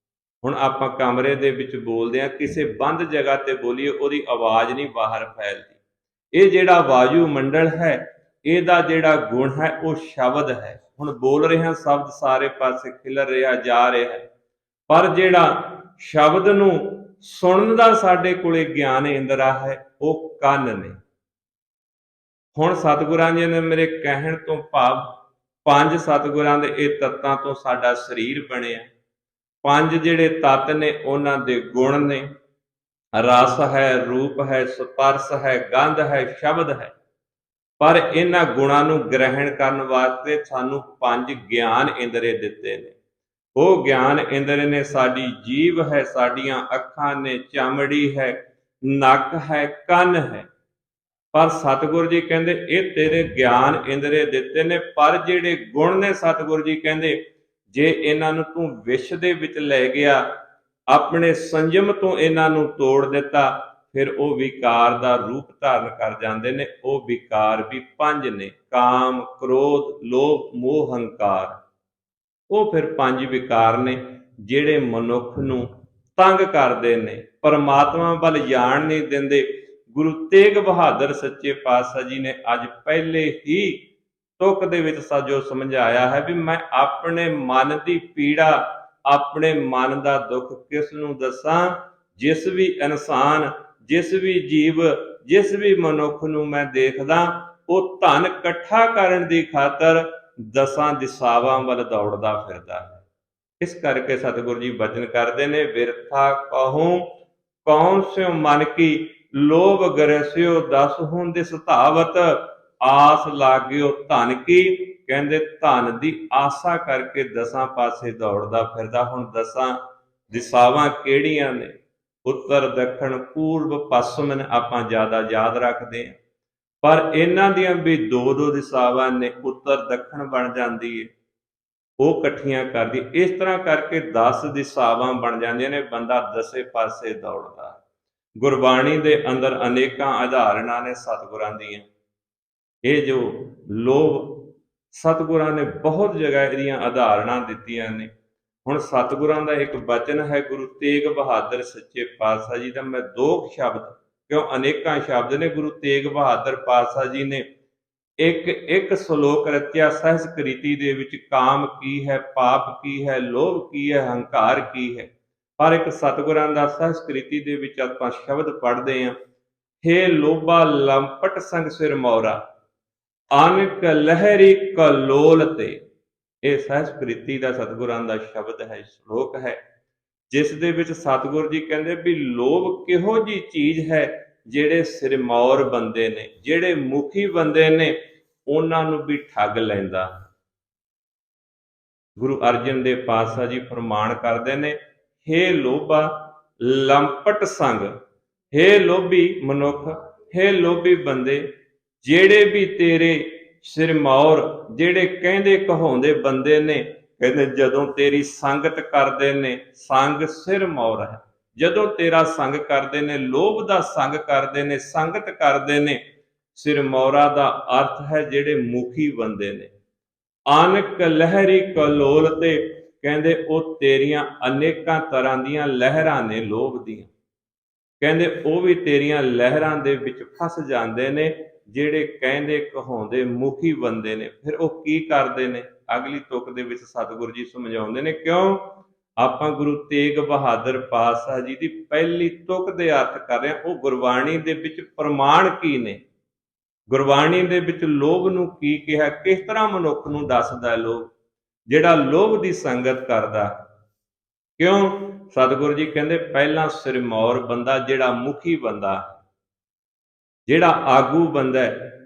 ਹੁਣ ਆਪਾਂ ਕਮਰੇ ਦੇ ਵਿੱਚ ਬੋਲਦੇ ਹਾਂ, ਕਿਸੇ ਬੰਦ ਜਗ੍ਹਾ ਤੇ ਬੋਲੀਏ, ਉਹਦੀ ਆਵਾਜ਼ ਨਹੀਂ ਬਾਹਰ ਫੈਲਦੀ। ਇਹ ਜਿਹੜਾ ਵਾਯੂ ਮੰਡਲ ਹੈ ਇਹਦਾ ਜਿਹੜਾ ਗੁਣ ਹੈ ਉਹ ਸ਼ਬਦ ਹੈ। ਹੁਣ ਬੋਲ ਰਹੇ ਹਾਂ, ਸ਼ਬਦ ਸਾਰੇ ਪਾਸੇ ਖਿਲਰ ਰਿਹਾ ਜਾ ਰਿਹਾ ਹੈ, ਪਰ ਜਿਹੜਾ ਸ਼ਬਦ ਨੂੰ ਸੁਣਨ ਦਾ ਸਾਡੇ ਕੋਲੇ ਗਿਆਨ ਇੰਦਰਾ ਹੈ ਉਹ ਕੰਨ ਨੇ। ਹੁਣ ਸਤਿਗੁਰਾਂ ਜੀ ਨੇ ਮੇਰੇ ਕਹਿਣ ਤੋਂ ਭਾਵ ਪੰਜ ਸਤਿਗੁਰਾਂ ਦੇ ਇਹ ਤੱਤਾਂ ਤੋਂ ਸਾਡਾ ਸਰੀਰ ਬਣਿਆ। ਪੰਜ ਜਿਹੜੇ ਤੱਤ ਨੇ ਉਹਨਾਂ ਦੇ ਗੁਣ ਨੇ, ਰਸ ਹੈ, ਰੂਪ ਹੈ, ਸਪਰਸ਼ ਹੈ, ਗੰਧ ਹੈ, ਸ਼ਬਦ ਹੈ। ਪਰ ਇਹਨਾਂ ਗੁਣਾਂ ਨੂੰ ਗ੍ਰਹਿਣ ਕਰਨ ਵਾਸਤੇ ਸਾਨੂੰ ਪੰਜ ਗਿਆਨ ਇੰਦਰੇ ਦਿੱਤੇ ਨੇ। ਉਹ ਗਿਆਨ ਇੰਦਰੇ ਨੇ ਸਾਡੀ ਜੀਭ ਹੈ, ਸਾਡੀਆਂ ਅੱਖਾਂ ਨੇ, ਚਮੜੀ ਹੈ, ਨੱਕ ਹੈ, ਕੰਨ ਹੈ। ਪਰ ਸਤਿਗੁਰੂ ਜੀ ਕਹਿੰਦੇ ਇਹ ਤੇਰੇ ਗਿਆਨ ਇੰਦਰੇ ਦਿੱਤੇ ਨੇ, ਪਰ ਜਿਹੜੇ ਗੁਣ ਨੇ ਸਤਿਗੁਰੂ ਜੀ ਕਹਿੰਦੇ ਜੇ ਇਹਨਾਂ ਨੂੰ ਤੂੰ ਵਿਸ਼ ਦੇ ਵਿੱਚ ਲੈ ਗਿਆ, ਆਪਣੇ ਸੰਜਮ ਤੋਂ ਇਹਨਾਂ ਨੂੰ ਤੋੜ ਦਿੱਤਾ, ਫਿਰ ਉਹ ਵਿਕਾਰ ਦਾ ਰੂਪ ਧਾਰਨ ਕਰ ਜਾਂਦੇ ਨੇ। ਉਹ ਵਿਕਾਰ ਵੀ ਪੰਜ ਨੇ, ਕਾਮ, ਕ੍ਰੋਧ, ਲੋਭ, ਮੋਹ, ਹੰਕਾਰ। ਉਹ ਫਿਰ ਪੰਜ ਵਿਕਾਰ ਨੇ ਜਿਹੜੇ ਮਨੁੱਖ ਨੂੰ ਤੰਗ ਕਰਦੇ ਨੇ, ਪਰਮਾਤਮਾ ਵੱਲ ਜਾਣ ਨਹੀਂ ਦਿੰਦੇ। ਗੁਰੂ ਤੇਗ ਬਹਾਦਰ ਸੱਚੇ ਪਾਤਸ਼ਾਹ ਜੀ ਨੇ ਅੱਜ ਪਹਿਲੇ ਹੀ ਤੁਕ ਦੇ ਵਿੱਚ ਜੋ ਸਮਝਾਇਆ ਹੈ ਵੀ ਮੈਂ ਆਪਣੇ ਮਨ ਦੀ ਪੀੜਾ, ਆਪਣੇ ਮਨ ਦਾ ਦੁੱਖ ਕਿਸ ਨੂੰ ਦੱਸਾਂ। ਜਿਸ ਵੀ ਇਨਸਾਨ, ਜਿਸ ਵੀ ਜੀਵ, ਜਿਸ ਵੀ ਮਨੁੱਖ ਨੂੰ ਮੈਂ ਦੇਖਦਾ ਉਹ ਧਨ ਇਕੱਠਾ ਕਰਨ ਦੀ ਖਾਤਰ ਦਸਾਂ ਦਿਸ਼ਾਵਾਂ ਵੱਲ ਦੌੜਦਾ ਫਿਰਦਾ ਹੈ। ਇਸ ਕਰਕੇ ਸਤਿਗੁਰੂ ਜੀ ਬਚਨ ਕਰਦੇ ਨੇ, ਬਿਰਥਾ ਕਹੂੰ ਕੌਣ ਸਿਓ ਮਨ ਕੀ, ਲੋਭ ਗਰਸਿਓ ਦਸ ਹੁਣ ਦਿਸ ਧਾਵਤ, ਆਸ ਲਾਗਿਓ ਧਨ ਕੀ। ਕਹਿੰਦੇ ਧਨ ਦੀ ਆਸਾ ਕਰਕੇ ਦਸਾਂ ਪਾਸੇ ਦੌੜਦਾ ਫਿਰਦਾ। ਹੁਣ ਦਸਾਂ ਦਿਸ਼ਾਵਾਂ ਕਿਹੜੀਆਂ ਨੇ? ਉੱਤਰ, ਦੱਖਣ, ਪੂਰਬ, ਪੱਛਮ ਨੇ ਆਪਾਂ ਜ਼ਿਆਦਾ ਯਾਦ ਰੱਖਦੇ ਹਾਂ, ਪਰ ਇਹਨਾਂ ਦੀਆਂ ਵੀ ਦੋ ਦੋ ਦਿਸ਼ਾਵਾਂ ਨੇ, ਉੱਤਰ ਦੱਖਣ ਬਣ ਜਾਂਦੀ ਹੈ, ਉਹ ਇਕੱਠੀਆਂ ਕਰਦੀ। ਇਸ ਤਰ੍ਹਾਂ ਕਰਕੇ 10 ਦਿਸ਼ਾਵਾਂ ਬਣ ਜਾਂਦੀਆਂ ਨੇ, ਬੰਦਾ ਦਸੇ ਪਾਸੇ ਦੌੜਦਾ। ਗੁਰਬਾਣੀ ਦੇ ਅੰਦਰ ਅਨੇਕਾਂ ਉਦਾਹਰਨਾਂ ਨੇ ਸਤਿਗੁਰਾਂ ਦੀਆਂ। ਇਹ ਜੋ ਲੋਭ, ਸਤਿਗੁਰਾਂ ਨੇ ਬਹੁਤ ਜਗ੍ਹਾ ਇਹਦੀਆਂ ਉਦਾਹਰਨਾਂ ਦਿੱਤੀਆਂ ਨੇ। ਹੁਣ ਸਤਿਗੁਰਾਂ ਦਾ ਇੱਕ ਬਚਨ ਹੈ ਗੁਰੂ ਤੇਗ ਬਹਾਦਰ ਸੱਚੇ ਪਾਤਸ਼ਾਹ ਜੀ ਦਾ, ਮੈਂ ਦੋ ਸ਼ਬਦ, ਕਿਉਂ ਅਨੇਕਾਂ ਸ਼ਬਦ ਨੇ, ਗੁਰੂ ਤੇਗ ਬਹਾਦਰ ਪਾਤਸ਼ਾਹ ਜੀ ਨੇ ਇੱਕ ਸ਼ਲੋਕ ਰਚਿਆ ਸਹਿਸਕ੍ਰਿਤੀ ਦੇ ਵਿੱਚ, ਕਾਮ ਕੀ ਹੈ, ਪਾਪ ਕੀ ਹੈ, ਲੋਭ ਕੀ ਹੈ, ਹੰਕਾਰ ਕੀ ਹੈ। ਪਰ ਇੱਕ ਸਤਿਗੁਰਾਂ ਦਾ ਸਹਿਸਕ੍ਰਿਤੀ ਦੇ ਵਿੱਚ ਆਪਾਂ ਸ਼ਬਦ ਪੜ੍ਹਦੇ ਹਾਂ, ਹੇ ਲੋਭਾ ਲੰਪਟ ਸੰਗ ਸਿਰ ਮੌਰਾ, ਅਨਕ ਲਹਿਰੀ ਕਲੋਲ ਤੇ। ਇਹ ਸਹਿਸਕ੍ਰਿਤੀ ਦਾ ਸਤਿਗੁਰਾਂ ਦਾ ਸ਼ਬਦ ਹੈ, ਸ਼ਲੋਕ ਹੈ, ਜਿਸ ਦੇ ਵਿੱਚ ਸਤਿਗੁਰ ਜੀ ਕਹਿੰਦੇ ਵੀ ਲੋਭ ਕਿਹੋ ਜੀ ਚੀਜ਼ ਹੈ, ਜਿਹੜੇ ਸਿਰਮੌਰ ਬੰਦੇ ਨੇ, ਜਿਹੜੇ ਮੁਖੀ ਬੰਦੇ ਨੇ, ਉਹਨਾਂ ਨੂੰ ਵੀ ਠੱਗ ਲੈਂਦਾ। ਗੁਰੂ ਅਰਜਨ ਦੇਵ ਪਾਤਸ਼ਾਹ ਜੀ ਫਰਮਾਨ ਕਰਦੇ ਨੇ, ਹੇ ਲੋਭਾ ਲੰਪਟ ਸੰਗ, ਹੇ ਲੋਭੀ ਮਨੁੱਖ, ਹੇ ਲੋਭੀ ਬੰਦੇ, ਜਿਹੜੇ ਵੀ ਤੇਰੇ ਸਿਰਮੌਰ, ਜਿਹੜੇ ਕਹਿੰਦੇ ਕਹਾਉਂਦੇ ਬੰਦੇ ਨੇ, ਕਹਿੰਦੇ ਜਦੋਂ ਤੇਰੀ ਸੰਗਤ ਕਰਦੇ ਨੇ, ਸੰਗ ਸਿਰਮੌਰ ਹੈ, ਜਦੋਂ ਤੇਰਾ ਸੰਗ ਕਰਦੇ ਨੇ, ਲੋਭ ਦਾ ਸੰਗ ਕਰਦੇ ਨੇ, ਸੰਗਤ ਕਰਦੇ ਨੇ, ਸਿਰਮੌਰਾ ਦਾ ਅਰਥ ਹੈ ਜਿਹੜੇ ਮੁਖੀ ਬੰਦੇ ਨੇ। ਅਨਕ ਲਹਿਰੀ ਕਲੋਲ ਤੇ, ਕਹਿੰਦੇ ਉਹ ਤੇਰੀਆਂ ਅਨੇਕਾਂ ਤਰ੍ਹਾਂ ਦੀਆਂ ਲਹਿਰਾਂ ਨੇ ਲੋਭ ਦੀਆਂ, ਕਹਿੰਦੇ ਉਹ ਵੀ ਤੇਰੀਆਂ ਲਹਿਰਾਂ ਦੇ ਵਿੱਚ ਫਸ ਜਾਂਦੇ ਨੇ, ਜਿਹੜੇ ਕਹਿੰਦੇ ਕਹਾਉਂਦੇ ਮੁਖੀ ਬੰਦੇ ਨੇ। ਫਿਰ ਉਹ ਕੀ ਕਰਦੇ ਨੇ, ਅਗਲੀ ਤੁਕ ਦੇ ਵਿੱਚ ਸਤਿਗੁਰੂ ਜੀ ਸਮਝਾਉਂਦੇ ਨੇ, ਕਿਉਂ ਆਪਾਂ ਗੁਰੂ ਤੇਗ ਬਹਾਦਰ ਪਾਤਸ਼ਾਹ ਜੀ ਦੀ ਪਹਿਲੀ ਤੁਕ ਦੇ ਅਰਥ ਕਰ ਰਹੇ ਹਾਂ, ਉਹ ਗੁਰਬਾਣੀ ਦੇ ਵਿੱਚ ਪ੍ਰਮਾਣ ਕੀ ਨੇ, ਗੁਰਬਾਣੀ ਦੇ ਵਿੱਚ ਲੋਭ ਨੂੰ ਕੀ ਕਿਹਾ, ਕਿਸ ਤਰ੍ਹਾਂ ਮਨੁੱਖ ਨੂੰ ਦੱਸਦਾ ਲੋਭ, ਜਿਹੜਾ ਲੋਭ ਦੀ ਸੰਗਤ ਕਰਦਾ। ਕਿਉਂ ਸਤਿਗੁਰੂ ਜੀ ਕਹਿੰਦੇ ਪਹਿਲਾਂ ਸਿਰਮੌਰ ਬੰਦਾ, ਜਿਹੜਾ ਮੁਖੀ ਬੰਦਾ, ਜਿਹੜਾ ਆਗੂ ਬੰਦਾ,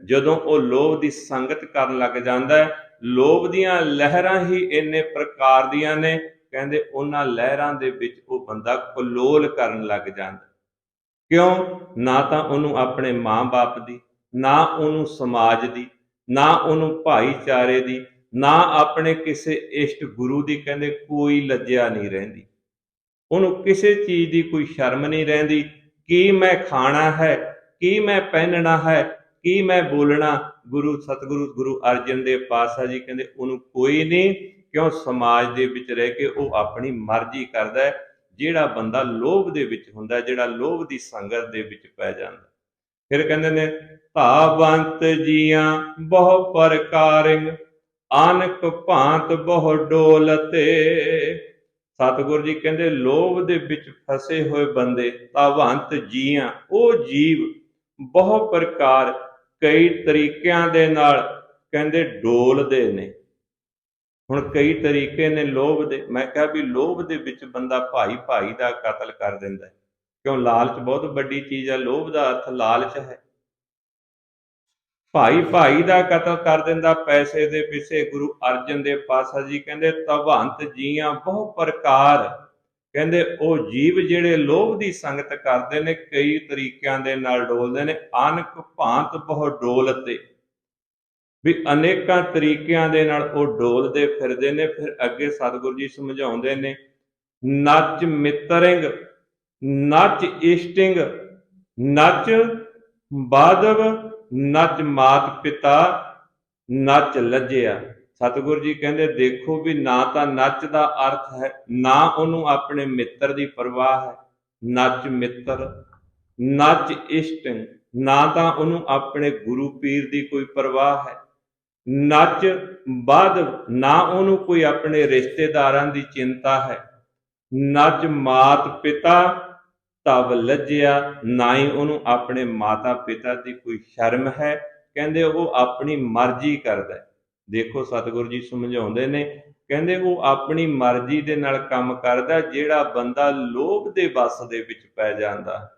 ਜਦੋਂ ਉਹ ਲੋਭ ਦੀ ਸੰਗਤ ਕਰਨ ਲੱਗ ਜਾਂਦਾ ਹੈ, ਲੋਭ ਦੀਆਂ ਲਹਿਰਾਂ ਹੀ ਇੰਨੇ ਪ੍ਰਕਾਰ ਦੀਆਂ ਨੇ, ਕਹਿੰਦੇ ਉਹਨਾਂ ਲਹਿਰਾਂ ਦੇ ਵਿੱਚ ਉਹ ਬੰਦਾ ਕਲੋਲ ਕਰਨ ਲੱਗ ਜਾਂਦਾ। ਕਿਉਂ, ਨਾ ਤਾਂ ਉਹਨੂੰ ਆਪਣੇ ਮਾਂ-ਬਾਪ ਦੀ, ਨਾ ਉਹਨੂੰ ਸਮਾਜ ਦੀ, ਨਾ ਉਹਨੂੰ ਭਾਈਚਾਰੇ ਦੀ, ਨਾ ਆਪਣੇ ਕਿਸੇ ਇਸ਼ਟ ਗੁਰੂ ਦੀ, ਕਹਿੰਦੇ ਕੋਈ ਲੱਜਿਆ ਨਹੀਂ ਰਹਿੰਦੀ, ਉਹਨੂੰ ਕਿਸੇ ਚੀਜ਼ ਦੀ ਕੋਈ ਸ਼ਰਮ ਨਹੀਂ ਰਹਿੰਦੀ। ਕੀ ਮੈਂ ਖਾਣਾ ਹੈ, ਕੀ ਮੈਂ ਪਹਿਨਣਾ ਹੈ, ਕੀ ਮੈਂ ਬੋਲਣਾ, ਸਤਿਗੁਰੂ ਗੁਰੂ ਅਰਜਨ ਦੇਵ ਪਾਤਸ਼ਾਹ ਜੀ ਕਹਿੰਦੇ ਉਹਨੂੰ ਕੋਈ ਨਹੀਂ। ਕਿਉਂ, ਸਮਾਜ ਦੇ ਵਿੱਚ ਰਹਿ ਕੇ ਉਹ ਆਪਣੀ ਮਰਜ਼ੀ ਕਰਦਾ ਹੈ। ਜਿਹੜਾ ਬੰਦਾ ਲੋਭ ਦੇ ਵਿੱਚ ਹੁੰਦਾ, ਜਿਹੜਾ ਲੋਭ ਦੀ ਸੰਗਤ ਦੇ ਵਿੱਚ ਪੈ ਜਾਂਦਾ। ਫਿਰ ਕਹਿੰਦੇ ਨੇ, ਧਾਵੰਤ ਜੀਆਂ ਬਹੁ ਪ੍ਰਕਾਰਿ, ਅਨਕ ਭਾਂਤ ਬਹੁ ਡੋਲਤੇ। ਸਤਿਗੁਰੂ ਜੀ ਕਹਿੰਦੇ ਲੋਭ ਦੇ ਵਿੱਚ ਫਸੇ ਹੋਏ ਬੰਦੇ, ਧਾਵੰਤ ਜੀਆਂ, ਉਹ ਜੀਵ ਬਹੁ ਪ੍ਰਕਾਰ, ਕਈ ਤਰੀਕਿਆਂ ਦੇ ਨਾਲ ਕਹਿੰਦੇ ਡੋਲਦੇ ਨੇ। ਹੁਣ ਕਈ ਤਰੀਕੇ ਨੇ ਲੋਭ ਦੇ, ਮੈਂ ਕਿਹਾ ਵੀ ਲੋਭ ਦੇ ਵਿੱਚ ਬੰਦਾ ਭਾਈ ਦਾ ਕਤਲ ਕਰ ਦਿੰਦਾ, ਕਿਉਂ ਲਾਲਚ ਬਹੁਤ ਵੱਡੀ ਚੀਜ਼ ਹੈ, ਲੋਭ ਦਾ ਅਰਥ ਲਾਲਚ ਹੈ। ਭਾਈ ਦਾ ਕਤਲ ਕਰ ਦਿੰਦਾ ਪੈਸੇ ਦੇ ਪਿੱਛੇ। ਗੁਰੂ ਅਰਜਨ ਦੇਵ ਪਾਤਸ਼ਾਹ ਜੀ ਕਹਿੰਦੇ ਧਾਵੰਤ ਜੀਆਂ ਬਹੁ ਪ੍ਰਕਾਰ, ਕਹਿੰਦੇ ਉਹ ਜੀਵ ਜਿਹੜੇ ਲੋਭ ਦੀ ਸੰਗਤ ਕਰਦੇ ਨੇ, ਕਈ ਤਰੀਕਿਆਂ ਦੇ ਨਾਲ ਡੋਲਦੇ ਨੇ। ਅਨਕ ਭਾਂਤ ਬਹੁ ਡੋਲਤੇ, ਵੀ ਅਨੇਕਾਂ ਤਰੀਕਿਆਂ ਦੇ ਨਾਲ ਉਹ ਡੋਲਦੇ ਫਿਰਦੇ ਨੇ। ਫਿਰ ਅੱਗੇ ਸਤਿਗੁਰੂ ਜੀ ਸਮਝਾਉਂਦੇ ਨੇ, ਨੱਚ ਮਿੱਤਰਿੰਗ, ਨੱਚ ਇਸ਼ਟਿੰਗ, ਨੱਚ ਬਾਧਵ, ਨੱਚ ਮਾਤ ਪਿਤਾ, ਨੱਚ ਲੱਜਿਆ। ਸਤਿਗੁਰੂ ਜੀ ਕਹਿੰਦੇ ਦੇਖੋ ਵੀ ਨਾ ਤਾਂ ਨੱਚ ਦਾ ਅਰਥ ਹੈ, ਨਾ ਉਹਨੂੰ ਆਪਣੇ ਮਿੱਤਰ ਦੀ ਪਰਵਾਹ ਹੈ, ਨੱਚ ਮਿੱਤਰ, ਨੱਚ ਇਸ਼ਟਿੰਗ, ਨਾ ਤਾਂ ਉਹਨੂੰ ਆਪਣੇ ਗੁਰੂ ਪੀਰ ਦੀ ਕੋਈ ਪਰਵਾਹ ਹੈ, ਨੱਚ ਬਾਧਵ, ਨਾ ਉਹਨੂੰ ਕੋਈ ਆਪਣੇ ਰਿਸ਼ਤੇਦਾਰਾਂ ਦੀ ਚਿੰਤਾ ਹੈ, ਨੱਚ ਮਾਤ ਪਿਤਾ ਤਵ ਲੱਜਿਆ, ਨਾ ਹੀ ਉਹਨੂੰ ਆਪਣੇ ਮਾਤਾ ਪਿਤਾ ਦੀ ਕੋਈ ਸ਼ਰਮ ਹੈ। ਕਹਿੰਦੇ ਉਹ ਆਪਣੀ ਮਰਜ਼ੀ ਕਰਦਾ। ਦੇਖੋ ਸਤਿਗੁਰੂ ਜੀ ਸਮਝਾਉਂਦੇ ਨੇ, ਕਹਿੰਦੇ ਉਹ ਆਪਣੀ ਮਰਜ਼ੀ ਦੇ ਨਾਲ ਕੰਮ ਕਰਦਾ, ਜਿਹੜਾ ਬੰਦਾ ਲੋਭ ਦੇ ਵੱਸ ਦੇ ਵਿੱਚ ਪੈ ਜਾਂਦਾ।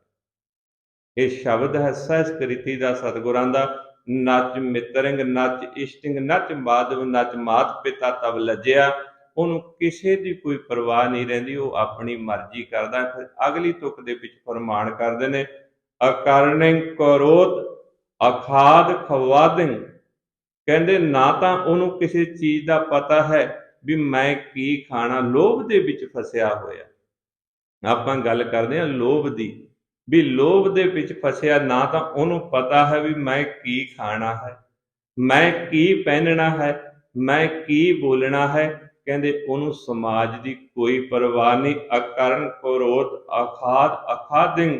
ਇਹ ਸ਼ਬਦ ਹੈ ਸਹਿਸਕ੍ਰਿਤੀ ਦਾ ਸਤਿਗੁਰਾਂ ਦਾ, ਨੱਚ ਮਿੱਤਰਿੰਗ, ਨੱਚ ਇਸ਼ਟਿੰਗ, ਨੱਚ ਮਾਧਵ, ਨੱਚ ਮਾਤ ਪਿਤਾ ਤਵ ਲੱਜਿਆ। ਉਹਨੂੰ ਕਿਸੇ ਦੀ ਕੋਈ ਪਰਵਾਹ ਨਹੀਂ ਰਹਿੰਦੀ, ਉਹ ਆਪਣੀ ਮਰਜ਼ੀ ਕਰਦਾ। ਫਿਰ ਅਗਲੀ ਤੁਕ ਦੇ ਵਿੱਚ ਫਰਮਾਨ ਕਰਦੇ ਨੇ, ਅਕਰਨਿ ਕਰੋਧ ਅਖਾਦ ਖਵਾਦਿੰ, ਕਹਿੰਦੇ ਨਾ ਤਾਂ ਉਹਨੂੰ ਕਿਸੇ ਚੀਜ਼ ਦਾ ਪਤਾ ਹੈ ਵੀ ਮੈਂ ਕੀ ਖਾਣਾ, ਲੋਭ ਦੇ ਵਿੱਚ ਫਸਿਆ ਹੋਇਆ। ਆਪਾਂ ਗੱਲ ਕਰਦੇ ਹਾਂ ਲੋਭ ਦੀ, ਵੀ ਲੋਭ ਦੇ ਵਿੱਚ ਫਸਿਆ, ਨਾ ਤਾਂ ਉਹਨੂੰ ਪਤਾ ਹੈ ਵੀ ਮੈਂ ਕੀ ਖਾਣਾ ਹੈ, ਮੈਂ ਕੀ ਪਹਿਨਣਾ ਹੈ, ਮੈਂ ਕੀ ਬੋਲਣਾ ਹੈ, ਕਹਿੰਦੇ ਉਹਨੂੰ ਸਮਾਜ ਦੀ ਕੋਈ ਪਰਵਾਹ ਨਹੀਂ। ਅਕਰਨ ਕ੍ਰੋਧ ਅਖਾਦ ਅਖਾਦਿੰ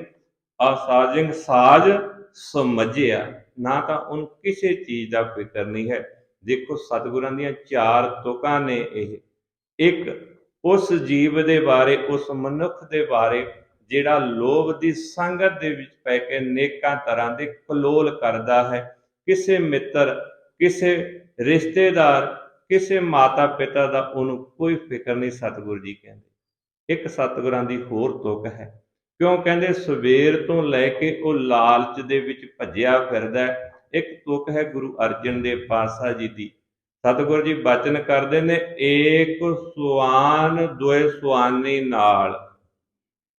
ਅਸਾਜਿੰ ਸਾਜ ਸਮਝਿਆ, ਨਾ ਤਾਂ ਉਹਨੂੰ ਕਿਸੇ ਚੀਜ਼ ਦਾ ਫਿਕਰ ਨਹੀਂ ਹੈ। ਦੇਖੋ ਸਤਿਗੁਰਾਂ ਦੀਆਂ 4 ਤੁਕਾਂ ਨੇ ਇਹ। ਇੱਕ ਉਸ ਜੀਵ ਦੇ ਬਾਰੇ, ਉਸ ਮਨੁੱਖ ਦੇ ਬਾਰੇ ਜਿਹੜਾ ਲੋਭ ਦੀ ਸੰਗਤ ਦੇ ਵਿੱਚ ਪੈ ਕੇ ਨੇਕਾਂ ਤਰ੍ਹਾਂ ਦੇ ਕਲੋਲ ਕਰਦਾ ਹੈ। ਕਿਸੇ ਮਿੱਤਰ, ਕਿਸੇ ਰਿਸ਼ਤੇਦਾਰ, ਕਿਸੇ ਮਾਤਾ ਪਿਤਾ ਦਾ ਉਹਨੂੰ ਕੋਈ ਫਿਕਰ ਨਹੀਂ, ਸਤਿਗੁਰੂ ਜੀ ਕਹਿੰਦੇ। ਇੱਕ ਸਤਿਗੁਰਾਂ ਦੀ ਹੋਰ ਤੁਕ ਹੈ, ਕਿਉਂ ਕਹਿੰਦੇ ਸਵੇਰ ਤੋਂ ਲੈ ਕੇ ਉਹ ਲਾਲਚ ਦੇ ਵਿੱਚ ਭੱਜਿਆ ਫਿਰਦਾ ਹੈ। ਇੱਕ ਤੁਕ ਹੈ ਗੁਰੂ ਅਰਜਨ ਦੇਵ ਪਾਤਸ਼ਾਹ ਜੀ ਦੀ। ਸਤਿਗੁਰੂ ਜੀ ਬਚਨ ਕਰਦੇ ਨੇ, ਏਕ ਸੁਆਨ ਦੋਏ ਸੁਆਨੀ ਨਾਲ।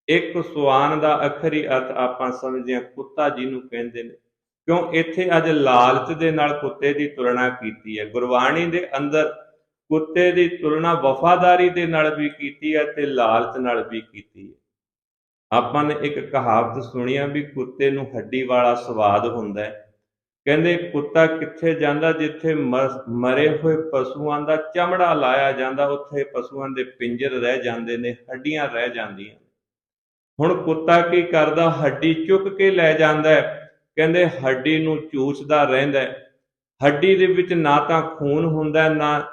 ਇੱਕ ਸੁਆਨ ਦਾ ਅਖਰੀ ਅਰਥ ਆਪਾਂ ਸਮਝਦੇ ਹਾਂ ਕੁੱਤਾ ਜਿਹਨੂੰ ਕਹਿੰਦੇ ਨੇ, ਕਿਉਂ ਇੱਥੇ ਅੱਜ ਲਾਲਚ ਦੇ ਨਾਲ ਕੁੱਤੇ ਦੀ ਤੁਲਨਾ ਕੀਤੀ ਹੈ। ਗੁਰਬਾਣੀ ਦੇ ਅੰਦਰ ਕੁੱਤੇ ਦੀ ਤੁਲਨਾ ਵਫਾਦਾਰੀ ਦੇ ਨਾਲ ਵੀ ਕੀਤੀ ਹੈ ਤੇ ਲਾਲਚ ਨਾਲ ਵੀ ਕੀਤੀ ਹੈ। ਆਪਾਂ ਨੇ ਇੱਕ ਕਹਾਵਤ ਸੁਣੀ ਆ ਵੀ ਕੁੱਤੇ ਨੂੰ ਹੱਡੀ ਵਾਲਾ ਸਵਾਦ ਹੁੰਦਾ ਹੈ। ਕਹਿੰਦੇ ਕੁੱਤਾ ਕਿੱਥੇ ਜਾਂਦਾ, ਜਿੱਥੇ ਮਰੇ ਹੋਏ ਪਸ਼ੂਆਂ ਦਾ ਚਮੜਾ ਲਾਇਆ ਜਾਂਦਾ, ਉੱਥੇ ਪਸ਼ੂਆਂ ਦੇ ਪਿੰਜਰ ਰਹਿ ਜਾਂਦੇ ਨੇ, ਹੱਡੀਆਂ ਰਹਿ ਜਾਂਦੀਆਂ। ਹੁਣ ਕੁੱਤਾ ਕੀ ਕਰਦਾ, ਹੱਡੀ ਚੁੱਕ ਕੇ ਲੈ ਜਾਂਦਾ ਹੈ। ਕਹਿੰਦੇ ਹੱਡੀ ਨੂੰ ਚੂਸਦਾ ਰਹਿੰਦਾ ਹੈ। ਹੱਡੀ ਦੇ ਵਿੱਚ ਨਾ ਤਾਂ ਖੂਨ ਹੁੰਦਾ, ਨਾ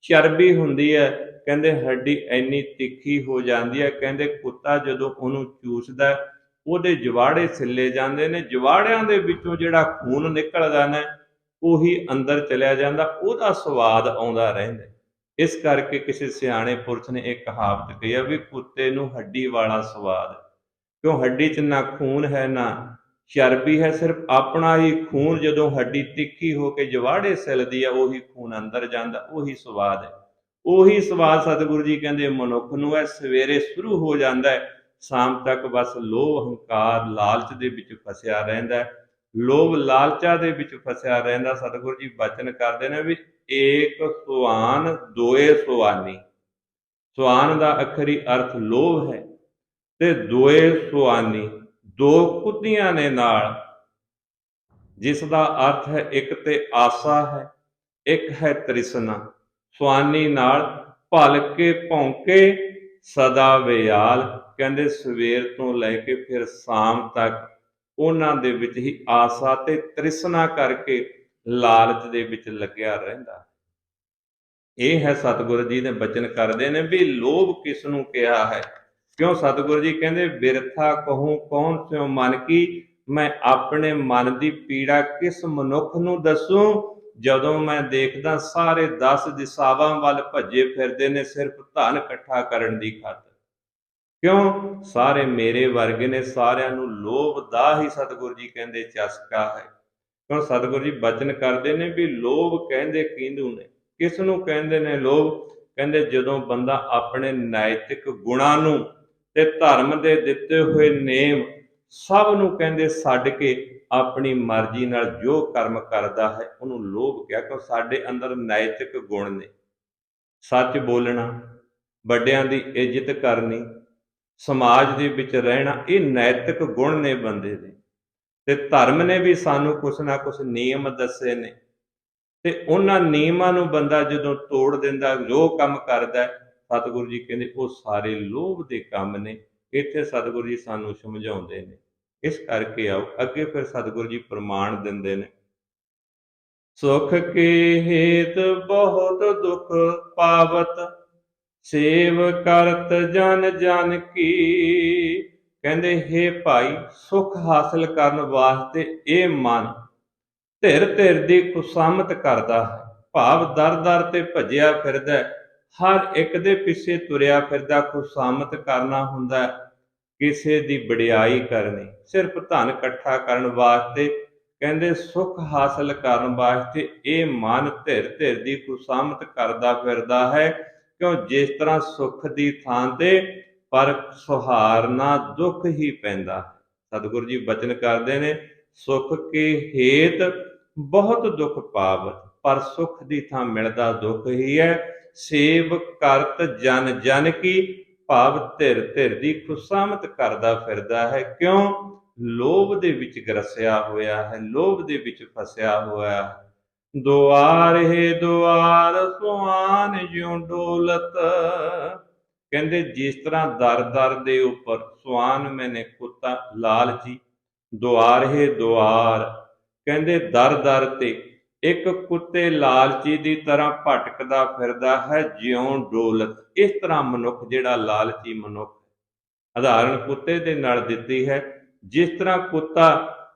ਚਰਬੀ ਹੁੰਦੀ ਹੈ। ਕਹਿੰਦੇ ਹੱਡੀ ਇੰਨੀ ਤਿੱਖੀ ਹੋ ਜਾਂਦੀ ਹੈ। ਕਹਿੰਦੇ ਕੁੱਤਾ ਜਦੋਂ ਉਹਨੂੰ ਚੂਸਦਾ, ਉਹਦੇ ਜਵਾੜੇ ਛਿੱਲੇ ਜਾਂਦੇ ਨੇ, ਜਵਾੜਿਆਂ ਦੇ ਵਿੱਚੋਂ ਜਿਹੜਾ ਖੂਨ ਨਿਕਲਦਾ ਨਾ, ਉਹੀ ਅੰਦਰ ਚਲਿਆ ਜਾਂਦਾ, ਉਹਦਾ ਸਵਾਦ ਆਉਂਦਾ ਰਹਿੰਦਾ। ਇਸ ਕਰਕੇ ਕਿਸੇ ਸਿਆਣੇ ਪੁਰਸ਼ ਨੇ ਇਹ ਕਹਾਵਤ ਕਹੀ ਆ ਵੀ ਕੁੱਤੇ ਨੂੰ ਹੱਡੀ ਵਾਲਾ ਸਵਾਦ, ਕਿਉਂ ਹੱਡੀ 'ਚ ਨਾ ਖੂਨ ਹੈ ਨਾ ਚਰਬੀ ਹੈ, ਸਿਰਫ ਆਪਣਾ ਹੀ ਖੂਨ ਜਦੋਂ ਹੱਡੀ ਤਿੱਖੀ ਹੋ ਕੇ ਜਵਾੜੇ ਸਿਲਦੀ ਆ, ਉਹੀ ਖੂਨ ਅੰਦਰ ਜਾਂਦਾ, ਉਹੀ ਸਵਾਦ ਹੈ। ਉਹੀ ਸਵਾਦ ਸਤਿਗੁਰੂ ਜੀ ਕਹਿੰਦੇ ਮਨੁੱਖ ਨੂੰ ਹੈ। ਸਵੇਰੇ ਸ਼ੁਰੂ ਹੋ ਜਾਂਦਾ ਹੈ, ਸ਼ਾਮ ਤੱਕ ਬਸ ਲੋਭ ਹੰਕਾਰ ਲਾਲਚ ਦੇ ਵਿੱਚ ਫਸਿਆ ਰਹਿੰਦਾ ਹੈ। ਲੋਭ ਲਾਲਚਾ ਦੇ ਵਿੱਚ ਫਸਿਆ ਰਹਿੰਦਾ। ਸਤਿਗੁਰੂ ਜੀ ਬਚਨ ਕਰਦੇ ਨੇ ਵੀ ਏਕ ਸੁਆਨ ਦੋਏ ਸੁਆਨੀ। ਸੁਆਨ ਦਾ ਅਖਰੀ ਅਰਥ ਲੋਭ ਹੈ ਤੇ ਦੋਏ ਸੁਆਨੀ, ਦੋ ਕੁੱਤੀਆਂ ਨੇ ਨਾਲ, ਜਿਸ ਦਾ ਅਰਥ ਹੈ ਇੱਕ ਤੇ ਆਸਾ ਹੈ, ਇੱਕ ਹੈ ਤ੍ਰਿਸ਼ਨਾ। ਸੁਆਨੀ ਨਾਲ ਭਲ ਕੇ ਭੌਂਕੇ ਸਦਾ ਵਿਆਲ। ਕਹਿੰਦੇ ਸਵੇਰ ਤੋਂ ਲੈ ਕੇ ਫਿਰ ਸ਼ਾਮ ਤੱਕ ਉਹਨਾਂ ਦੇ ਵਿੱਚ ਹੀ ਆਸਾ ਤੇ ਤ੍ਰਿਸ਼ਨਾ ਕਰਕੇ ਲਾਲਚ ਦੇ ਵਿੱਚ ਲੱਗਿਆ ਰਹਿੰਦਾ। ਇਹ ਹੈ ਸਤਿਗੁਰੂ ਜੀ ਦੇ ਬਚਨ ਕਰਦੇ ਨੇ ਵੀ ਲੋਭ ਕਿਸ ਨੂੰ ਕਿਹਾ ਹੈ। ਕਿਉਂ ਸਤਿਗੁਰੂ ਜੀ ਕਹਿੰਦੇ ਬਿਰਥਾ ਕਹੂੰ ਕੌਣ ਸਿਉ ਮਨ ਕੀ, ਮੈਂ ਆਪਣੇ ਮਨ ਦੀ ਪੀੜਾ ਕਿਸ ਮਨੁੱਖ ਨੂੰ ਦੱਸੂੰ। ਜਦੋਂ ਮੈਂ ਦੇਖਦਾ ਸਾਰੇ 10 ਦਿਸ਼ਾਵਾਂ ਵੱਲ ਭੱਜੇ ਫਿਰਦੇ ਨੇ ਸਿਰਫ ਧਨ ਇਕੱਠਾ ਕਰਨ ਦੀ ਖਾਤਰ। ਕਿਉਂ ਸਾਰੇ ਮੇਰੇ ਵਰਗੇ ਨੇ, ਸਾਰਿਆਂ ਨੂੰ ਲੋਭ ਦਾ ਹੀ ਸਤਿਗੁਰੂ ਜੀ ਕਹਿੰਦੇ ਚਸਕਾ ਹੈ। ਕਿਉਂ ਸਤਿਗੁਰੂ ਜੀ ਬਚਨ ਕਰਦੇ ਨੇ ਵੀ ਲੋਭ ਕਹਿੰਦੇ ਕਿਹਨੂੰ ਨੇ, ਕਿਸ ਨੂੰ ਕਹਿੰਦੇ ਨੇ ਲੋਭ। ਕਹਿੰਦੇ ਜਦੋਂ ਬੰਦਾ ਆਪਣੇ ਨੈਤਿਕ ਗੁਣਾਂ ਨੂੰ ਤੇ ਧਰਮ ਦੇ ਦਿੱਤੇ ਹੋਏ ਨੇਮ ਸਭ ਨੂੰ ਕਹਿੰਦੇ ਛੱਡ ਕੇ ਆਪਣੀ ਮਰਜ਼ੀ ਨਾਲ ਜੋ ਕਰਮ ਕਰਦਾ ਹੈ, ਉਹਨੂੰ ਲੋਭ ਕਿਹਾ। ਕਿਉਂ ਸਾਡੇ ਅੰਦਰ ਨੈਤਿਕ ਗੁਣ ਨੇ, ਸੱਚ ਬੋਲਣਾ, ਵੱਡਿਆਂ ਦੀ ਇੱਜ਼ਤ ਕਰਨੀ, ਸਮਾਜ ਦੇ ਵਿੱਚ ਰਹਿਣਾ, ਇਹ ਨੈਤਿਕ ਗੁਣ ਨੇ ਬੰਦੇ ਦੇ। ਤੇ ਧਰਮ ਨੇ ਵੀ ਸਾਨੂੰ ਕੁਛ ਨਾ ਕੁਛ ਨਿਯਮ ਦੱਸੇ ਨੇ, ਤੇ ਉਹਨਾਂ ਨਿਯਮਾਂ ਨੂੰ ਬੰਦਾ ਜਦੋਂ ਤੋੜ ਦਿੰਦਾ, ਜੋ ਕੰਮ ਕਰਦਾ, ਸਤਿਗੁਰੂ ਜੀ ਕਹਿੰਦੇ ਉਹ ਸਾਰੇ ਲੋਭ ਦੇ ਕੰਮ ਨੇ। ਇੱਥੇ ਸਤਿਗੁਰੂ ਜੀ ਸਾਨੂੰ ਸਮਝਾਉਂਦੇ ਨੇ। ਇਸ ਕਰਕੇ ਆਓ ਅੱਗੇ ਫਿਰ ਸਤਿਗੁਰੂ ਜੀ ਪ੍ਰਮਾਣ ਦਿੰਦੇ ਨੇ, ਸੁਖ ਕੇ ਹੇਤ ਬਹੁਤ ਦੁਖ ਪਾਵਤ, ਸੇਵ ਕਰਤ ਜਨ ਜਨ ਕੀ। ਕਹਿੰਦੇ ਹੇ ਭਾਈ, ਸੁਖ ਹਾਸਲ ਕਰਨ ਵਾਸਤੇ ਇਹ ਮਨ ਧਿਰ ਧਿਰ ਦੀ ਖੁਸ਼ਾਮਤ ਕਰਦਾ ਹੈ। ਭਾਵ ਦਰ ਦਰ ਤੇ ਭੱਜਿਆ ਫਿਰਦਾ, ਹਰ ਇੱਕ ਦੇ ਪਿੱਛੇ ਤੁਰਿਆ ਫਿਰਦਾ। ਖੁਸ਼ਾਮਤ ਕਰਨਾ ਹੁੰਦਾ ਕਿਸੇ ਦੀ ਵਡਿਆਈ ਕਰਨੀ, ਸਿਰਫ ਧਨ ਇਕੱਠਾ ਕਰਨ ਵਾਸਤੇ। ਕਹਿੰਦੇ ਸੁਖ ਹਾਸਲ ਕਰਨ ਵਾਸਤੇ ਇਹ ਮਨ ਧਿਰ ਧਿਰ ਦੀ ਖੁਸ਼ਾਮਤ ਕਰਦਾ ਫਿਰਦਾ ਹੈ। ਕਿਉਂ ਜਿਸ ਤਰ੍ਹਾਂ ਸੁਖ ਦੀ ਥਾਂ ਤੇ ਪਰ ਸੁਹਾਰਨਾ ਦੁੱਖ ਹੀ ਪੈਂਦਾ। ਸਤਿਗੁਰੂ ਜੀ ਬਚਨ ਕਰਦੇ ਨੇ, ਸੁਖ ਕੇ ਹੇਤ ਬਹੁਤ ਦੁੱਖ ਪਾਵਤ, ਪਰ ਸੁਖ ਦੀ ਥਾਂ ਮਿਲਦਾ ਦੁੱਖ ਹੀ ਹੈ। ਸੇਵ ਕਰਤ ਜਨ ਜਨ ਕੀ, ਭਾਵ ਧਿਰ ਧਿਰ ਦੀ ਖੁਸ਼ਾਮਤ ਕਰਦਾ ਫਿਰਦਾ ਹੈ। ਕਿਉਂ ਲੋਭ ਦੇ ਵਿੱਚ ਗਰਸਿਆ ਹੋਇਆ ਹੈ, ਲੋਭ ਦੇ ਵਿੱਚ ਫਸਿਆ ਹੋਇਆ ਹੈ। ਦੁਆਰ ਹੈ ਦੁਆਰ ਸੁਆਨ ਜਿਉ ਡੋਲਤ। ਕਹਿੰਦੇ ਜਿਸ ਤਰ੍ਹਾਂ ਦਰ ਦਰ ਦੇ ਉੱਪਰ ਸੁਆਨ ਮੈਨੇ ਕੁੱਤਾ ਲਾਲਚੀ, ਦੁਆਰ ਹੈ ਦੁਆਰ, ਕਹਿੰਦੇ ਦਰ ਦਰ ਤੇ ਇੱਕ ਕੁੱਤੇ ਲਾਲਚੀ ਦੀ ਤਰ੍ਹਾਂ ਭਟਕਦਾ ਫਿਰਦਾ ਹੈ ਜਿਉਂ ਡੋਲਤ। ਇਸ ਤਰ੍ਹਾਂ ਮਨੁੱਖ ਜਿਹੜਾ ਲਾਲਚੀ ਮਨੁੱਖ, ਉਦਾਹਰਣ ਕੁੱਤੇ ਦੇ ਨਾਲ ਦਿੱਤੀ ਹੈ। ਜਿਸ ਤਰ੍ਹਾਂ ਕੁੱਤਾ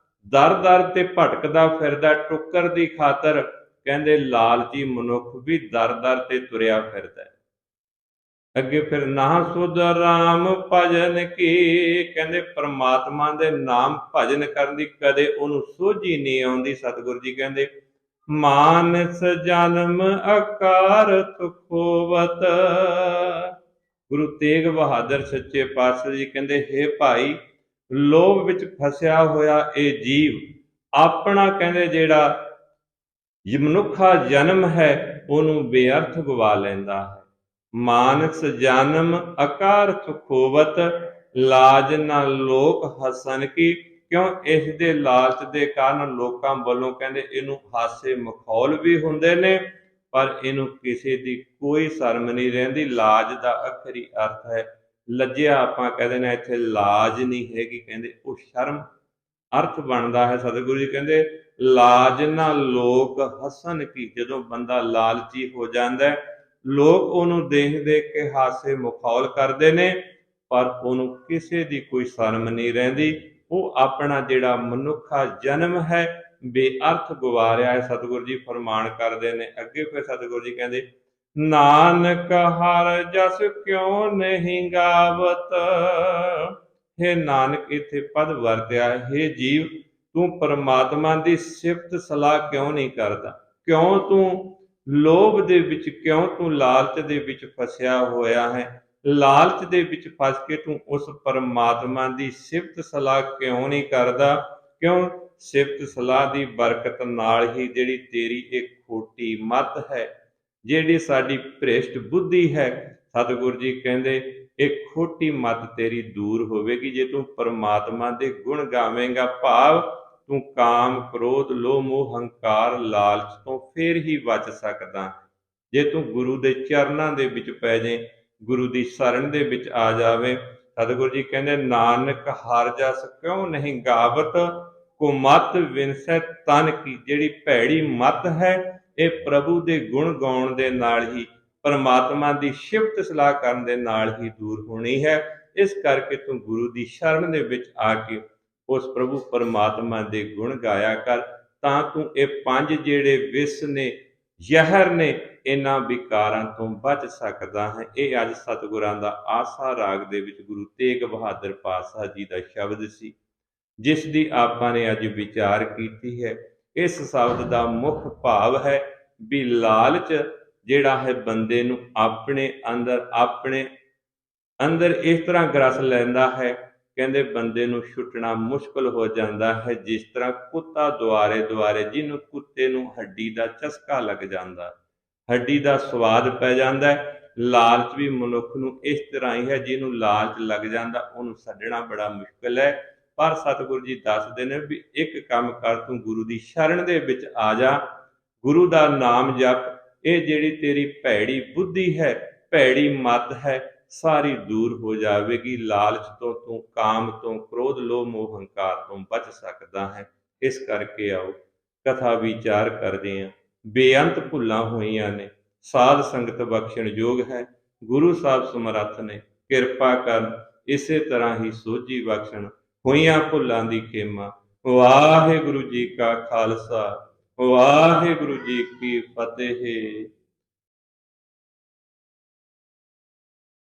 ਦਰ ਦਰ ਤੇ ਭਟਕਦਾ ਫਿਰਦਾ ਟੁੱਕਰ ਦੀ ਖਾਤਰ, ਕਹਿੰਦੇ ਲਾਲਚੀ ਮਨੁੱਖ ਵੀ ਦਰ ਦਰ ਤੇ ਤੁਰਿਆ ਫਿਰਦਾ ਹੈ। ਅੱਗੇ ਫਿਰ ਨਾ ਸੁਧ ਰਾਮ ਭਜਨ ਕੀ, ਕਹਿੰਦੇ ਪਰਮਾਤਮਾ ਦੇ ਨਾਮ ਭਜਨ ਕਰਨ ਦੀ ਕਦੇ ਉਹਨੂੰ ਸੋਝੀ ਨਹੀਂ ਆਉਂਦੀ। ਸਤਿਗੁਰੂ ਜੀ ਕਹਿੰਦੇ ਮਾਨਸ ਜਨਮ ਅਕਾਰਥ ਖੋਵਤ। ਗੁਰੂ ਤੇਗ ਬਹਾਦਰ ਸੱਚੇ ਪਾਤਸ਼ਾਹ ਜੀ ਕਹਿੰਦੇ ਹੇ ਭਾਈ, ਲੋਭ ਵਿੱਚ ਫਸਿਆ ਹੋਇਆ ਇਹ ਜੀਵ ਆਪਣਾ, ਕਹਿੰਦੇ ਜਿਹੜਾ ਮਨੁੱਖਾ ਜਨਮ ਹੈ ਉਹਨੂੰ ਬੇਅਰਥ ਗਵਾ ਲੈਂਦਾ ਹੈ। ਮਾਨਸ ਜਨਮ ਅਕਾਰਥ ਖੋਵਤ, ਲਾਜ ਨਾ ਲੋਕ ਹਸਨ ਕੀ। ਕਿਉਂ? ਇਸ ਦੇ ਲਾਲਚ ਦੇ ਕਾਰਨ ਲੋਕਾਂ ਵੱਲੋਂ, ਕਹਿੰਦੇ ਇਹਨੂੰ ਹਾਸੇ ਮਖੌਲ ਵੀ ਹੁੰਦੇ ਨੇ, ਪਰ ਇਹਨੂੰ ਕਿਸੇ ਦੀ ਕੋਈ ਸ਼ਰਮ ਨਹੀਂ ਰਹਿੰਦੀ। ਲਾਜ ਦਾ ਅਖਰੀ ਅਰਥ ਹੈ ਲੱਜਿਆ, ਆਪਾਂ ਕਹਿੰਦੇ ਨੇ ਇੱਥੇ ਲਾਜ ਨਹੀਂ ਹੈਗੀ, ਕਹਿੰਦੇ ਉਹ ਸ਼ਰਮ ਅਰਥ ਬਣਦਾ ਹੈ। ਸਤਿਗੁਰੂ ਜੀ ਕਹਿੰਦੇ ਲਾਜ ਨਾ ਲੋਕ ਹਸਨ ਕੀ। ਜਦੋਂ ਬੰਦਾ ਲਾਲਚੀ ਹੋ ਜਾਂਦਾ, ਲੋਕ ਉਹਨੂੰ ਦੇਖ ਦੇਖ ਕੇ ਹਾਸੇ ਮਖੌਲ ਕਰਦੇ ਨੇ, ਪਰ ਉਹਨੂੰ ਕਿਸੇ ਦੀ ਕੋਈ ਸ਼ਰਮ ਨਹੀਂ ਰਹਿੰਦੀ। ਉਹ ਆਪਣਾ ਜਿਹੜਾ ਮਨੁੱਖਾ ਜਨਮ ਹੈ ਬੇਅਰਥ ਗਵਾ ਰਿਹਾ ਹੈ। ਸਤਿਗੁਰੂ ਜੀ ਫਰਮਾਨ ਕਰਦੇ ਨੇ ਅੱਗੇ, ਫਿਰ ਸਤਿਗੁਰੂ ਜੀ ਕਹਿੰਦੇ ਨਾਨਕ ਹਰ ਜਸ ਕਿਉਂ ਨਹੀਂ ਗਾਵਤ। ਹੇ ਨਾਨਕ, ਇੱਥੇ ਪਦ ਵਰਤਿਆ ਹੈ ਜੀਵ, ਤੂੰ ਪਰਮਾਤਮਾ ਦੀ ਸਿਫਤ ਸਲਾਹ ਕਿਉਂ ਨਹੀਂ ਕਰਦਾ? ਕਿਉਂ ਤੂੰ ਲੋਭ ਦੇ ਵਿੱਚ, ਕਿਉਂ ਤੂੰ ਲਾਲਚ ਦੇ ਵਿੱਚ ਫਸਿਆ ਹੋਇਆ ਹੈ? ਲਾਲਚ ਦੇ ਵਿੱਚ ਫਸ ਕੇ ਤੂੰ ਉਸ ਪਰਮਾਤਮਾ ਦੀ ਸਿਫਤ ਸਲਾਹ ਕਿਉਂ ਨਹੀਂ ਕਰਦਾ? ਕਿਉਂ? ਸਿਫਤ ਸਲਾਹ ਦੀ ਬਰਕਤ ਨਾਲ ਹੀ ਜਿਹੜੀ ਤੇਰੀ ਇੱਕ ਖੋਟੀ ਮੱਤ ਹੈ, ਜਿਹੜੀ ਸਾਡੀ ਭ੍ਰਿਸ਼ਟ ਬੁੱਧੀ ਹੈ, ਸਤਿਗੁਰੂ ਜੀ ਕਹਿੰਦੇ ਇਹ ਖੋਟੀ ਮੱਤ ਤੇਰੀ ਦੂਰ ਹੋਵੇਗੀ ਜੇ ਤੂੰ ਪਰਮਾਤਮਾ ਦੇ ਗੁਣ ਗਾਵੇਂਗਾ। ਭਾਵ ਤੂੰ ਕਾਮ, ਕ੍ਰੋਧ, ਲੋਭ, ਮੋਹ, ਹੰਕਾਰ, ਲਾਲਚ ਤੋਂ ਫੇਰ ਹੀ ਬਚ ਸਕਦਾ। ਜੇ ਤੂੰ ਗੁਰੂ ਦੇ ਚਰਨਾਂ ਦੇ ਵਿੱਚ ਪੈ ਜਾਏ, ਗੁਰੂ ਦੀ ਸ਼ਰਨ ਦੇ ਵਿੱਚ ਆ ਜਾਵੇ। ਸਤਿਗੁਰੂ ਜੀ ਕਹਿੰਦੇ ਨਾਨਕ ਹਰ ਜਸ ਕਿਉਂ ਨਹੀਂ ਗਾਵਤ, ਕੁਮਤ ਵਿਨਸੈ ਤਨ ਕੀ। ਜਿਹੜੀ ਭੈੜੀ ਮੱਤ ਹੈ ਇਹ ਪ੍ਰਭੂ ਦੇ ਗੁਣ ਗਾਉਣ ਦੇ ਨਾਲ ਹੀ, ਪਰਮਾਤਮਾ ਦੀ ਸਿਫਤ ਸਲਾਹ ਕਰਨ ਦੇ ਨਾਲ ਹੀ ਦੂਰ ਹੋਣੀ ਹੈ। ਇਸ ਕਰਕੇ ਤੂੰ ਗੁਰੂ ਦੀ ਸ਼ਰਨ ਦੇ ਵਿੱਚ ਆ ਕੇ ਉਸ ਪ੍ਰਭੂ ਪਰਮਾਤਮਾ ਦੇ ਗੁਣ ਗਾਇਆ ਕਰ, ਤਾਂ ਤੂੰ ਇਹ ਪੰਜ ਜਿਹੜੇ ਵਿਸ ਨੇ, ਜ਼ਹਿਰ ਨੇ, ਇਹਨਾਂ ਵਿਕਾਰਾਂ ਤੋਂ ਬਚ ਸਕਦਾ ਹੈ। ਇਹ ਅੱਜ ਸਤਿਗੁਰਾਂ ਦਾ ਆਸਾ ਰਾਗ ਦੇ ਵਿੱਚ ਗੁਰੂ ਤੇਗ ਬਹਾਦਰ ਪਾਤਸ਼ਾਹ ਜੀ ਦਾ ਸ਼ਬਦ ਸੀ, ਜਿਸ ਦੀ ਆਪਾਂ ਨੇ ਅੱਜ ਵਿਚਾਰ ਕੀਤੀ ਹੈ। ਇਸ ਸ਼ਬਦ ਦਾ ਮੁੱਖ ਭਾਵ ਹੈ ਵੀ ਲਾਲਚ ਜਿਹੜਾ ਹੈ ਬੰਦੇ ਨੂੰ ਆਪਣੇ ਅੰਦਰ ਇਸ ਤਰ੍ਹਾਂ ਗਰਸ ਲੈਂਦਾ ਹੈ, ਕਹਿੰਦੇ ਬੰਦੇ ਨੂੰ ਛੁੱਟਣਾ ਮੁਸ਼ਕਲ ਹੋ ਜਾਂਦਾ ਹੈ। ਜਿਸ ਤਰ੍ਹਾਂ ਕੁੱਤਾ ਦੁਆਰੇ ਦੁਆਰੇ, ਜਿਹਨੂੰ ਕੁੱਤੇ ਨੂੰ ਹੱਡੀ ਦਾ ਚਸਕਾ ਲੱਗ ਜਾਂਦਾ, ਹੱਡੀ ਦਾ ਸਵਾਦ ਪੈ ਜਾਂਦਾ ਹੈ, ਲਾਲਚ ਵੀ ਮਨੁੱਖ ਨੂੰ ਇਸ ਤਰ੍ਹਾਂ ਹੀ ਹੈ। ਜਿਹਨੂੰ ਲਾਲਚ ਲੱਗ ਜਾਂਦਾ ਉਹਨੂੰ ਛੱਡਣਾ ਬੜਾ ਮੁਸ਼ਕਲ ਹੈ। ਪਰ ਸਤਿਗੁਰੂ ਜੀ ਦੱਸਦੇ ਨੇ ਵੀ ਇੱਕ ਕੰਮ ਕਰ, ਤੂੰ ਗੁਰੂ ਦੀ ਸ਼ਰਨ ਦੇ ਵਿੱਚ ਆ ਜਾ, ਗੁਰੂ ਦਾ ਨਾਮ ਜਪ। ਇਹ ਜਿਹੜੀ ਤੇਰੀ ਭੈੜੀ ਬੁੱਧੀ ਹੈ, ਭੈੜੀ ਮੱਤ ਹੈ, ਸਾਰੀ ਦੂਰ ਹੋ ਜਾਵੇਗੀ। ਲਾਲਚ ਤੋਂ, ਤੂੰ ਕਾਮ ਤੋਂ, ਕ੍ਰੋਧ, ਲੋਭ, ਮੋਹ, ਹੰਕਾਰ ਤੋਂ ਬਚ ਸਕਦਾ ਹੈ। ਇਸ ਕਰਕੇ ਆਓ ਕਥਾ ਵਿਚਾਰ ਕਰਦੇ ਹਾਂ। ਬੇਅੰਤ ਭੁੱਲਾਂ ਹੋਈਆਂ ਨੇ, ਸਾਧ ਸੰਗਤ ਬਖਸ਼ਣ ਯੋਗ ਹੈ। ਗੁਰੂ ਸਾਹਿਬ ਸਮਰੱਥ ਨੇ, ਕਿਰਪਾ ਕਰਨ ਇਸੇ ਤਰ੍ਹਾਂ ਹੀ ਸੋਝੀ ਬਖਸ਼ਣ ਹੋਈਆਂ ਭੁੱਲਾਂ ਦੀ ਖੇਮਾ। ਵਾਹਿਗੁਰੂ ਜੀ ਕਾ ਖਾਲਸਾ, ਵਾਹਿਗੁਰੂ ਜੀ ਕੀ ਫਤਿਹ।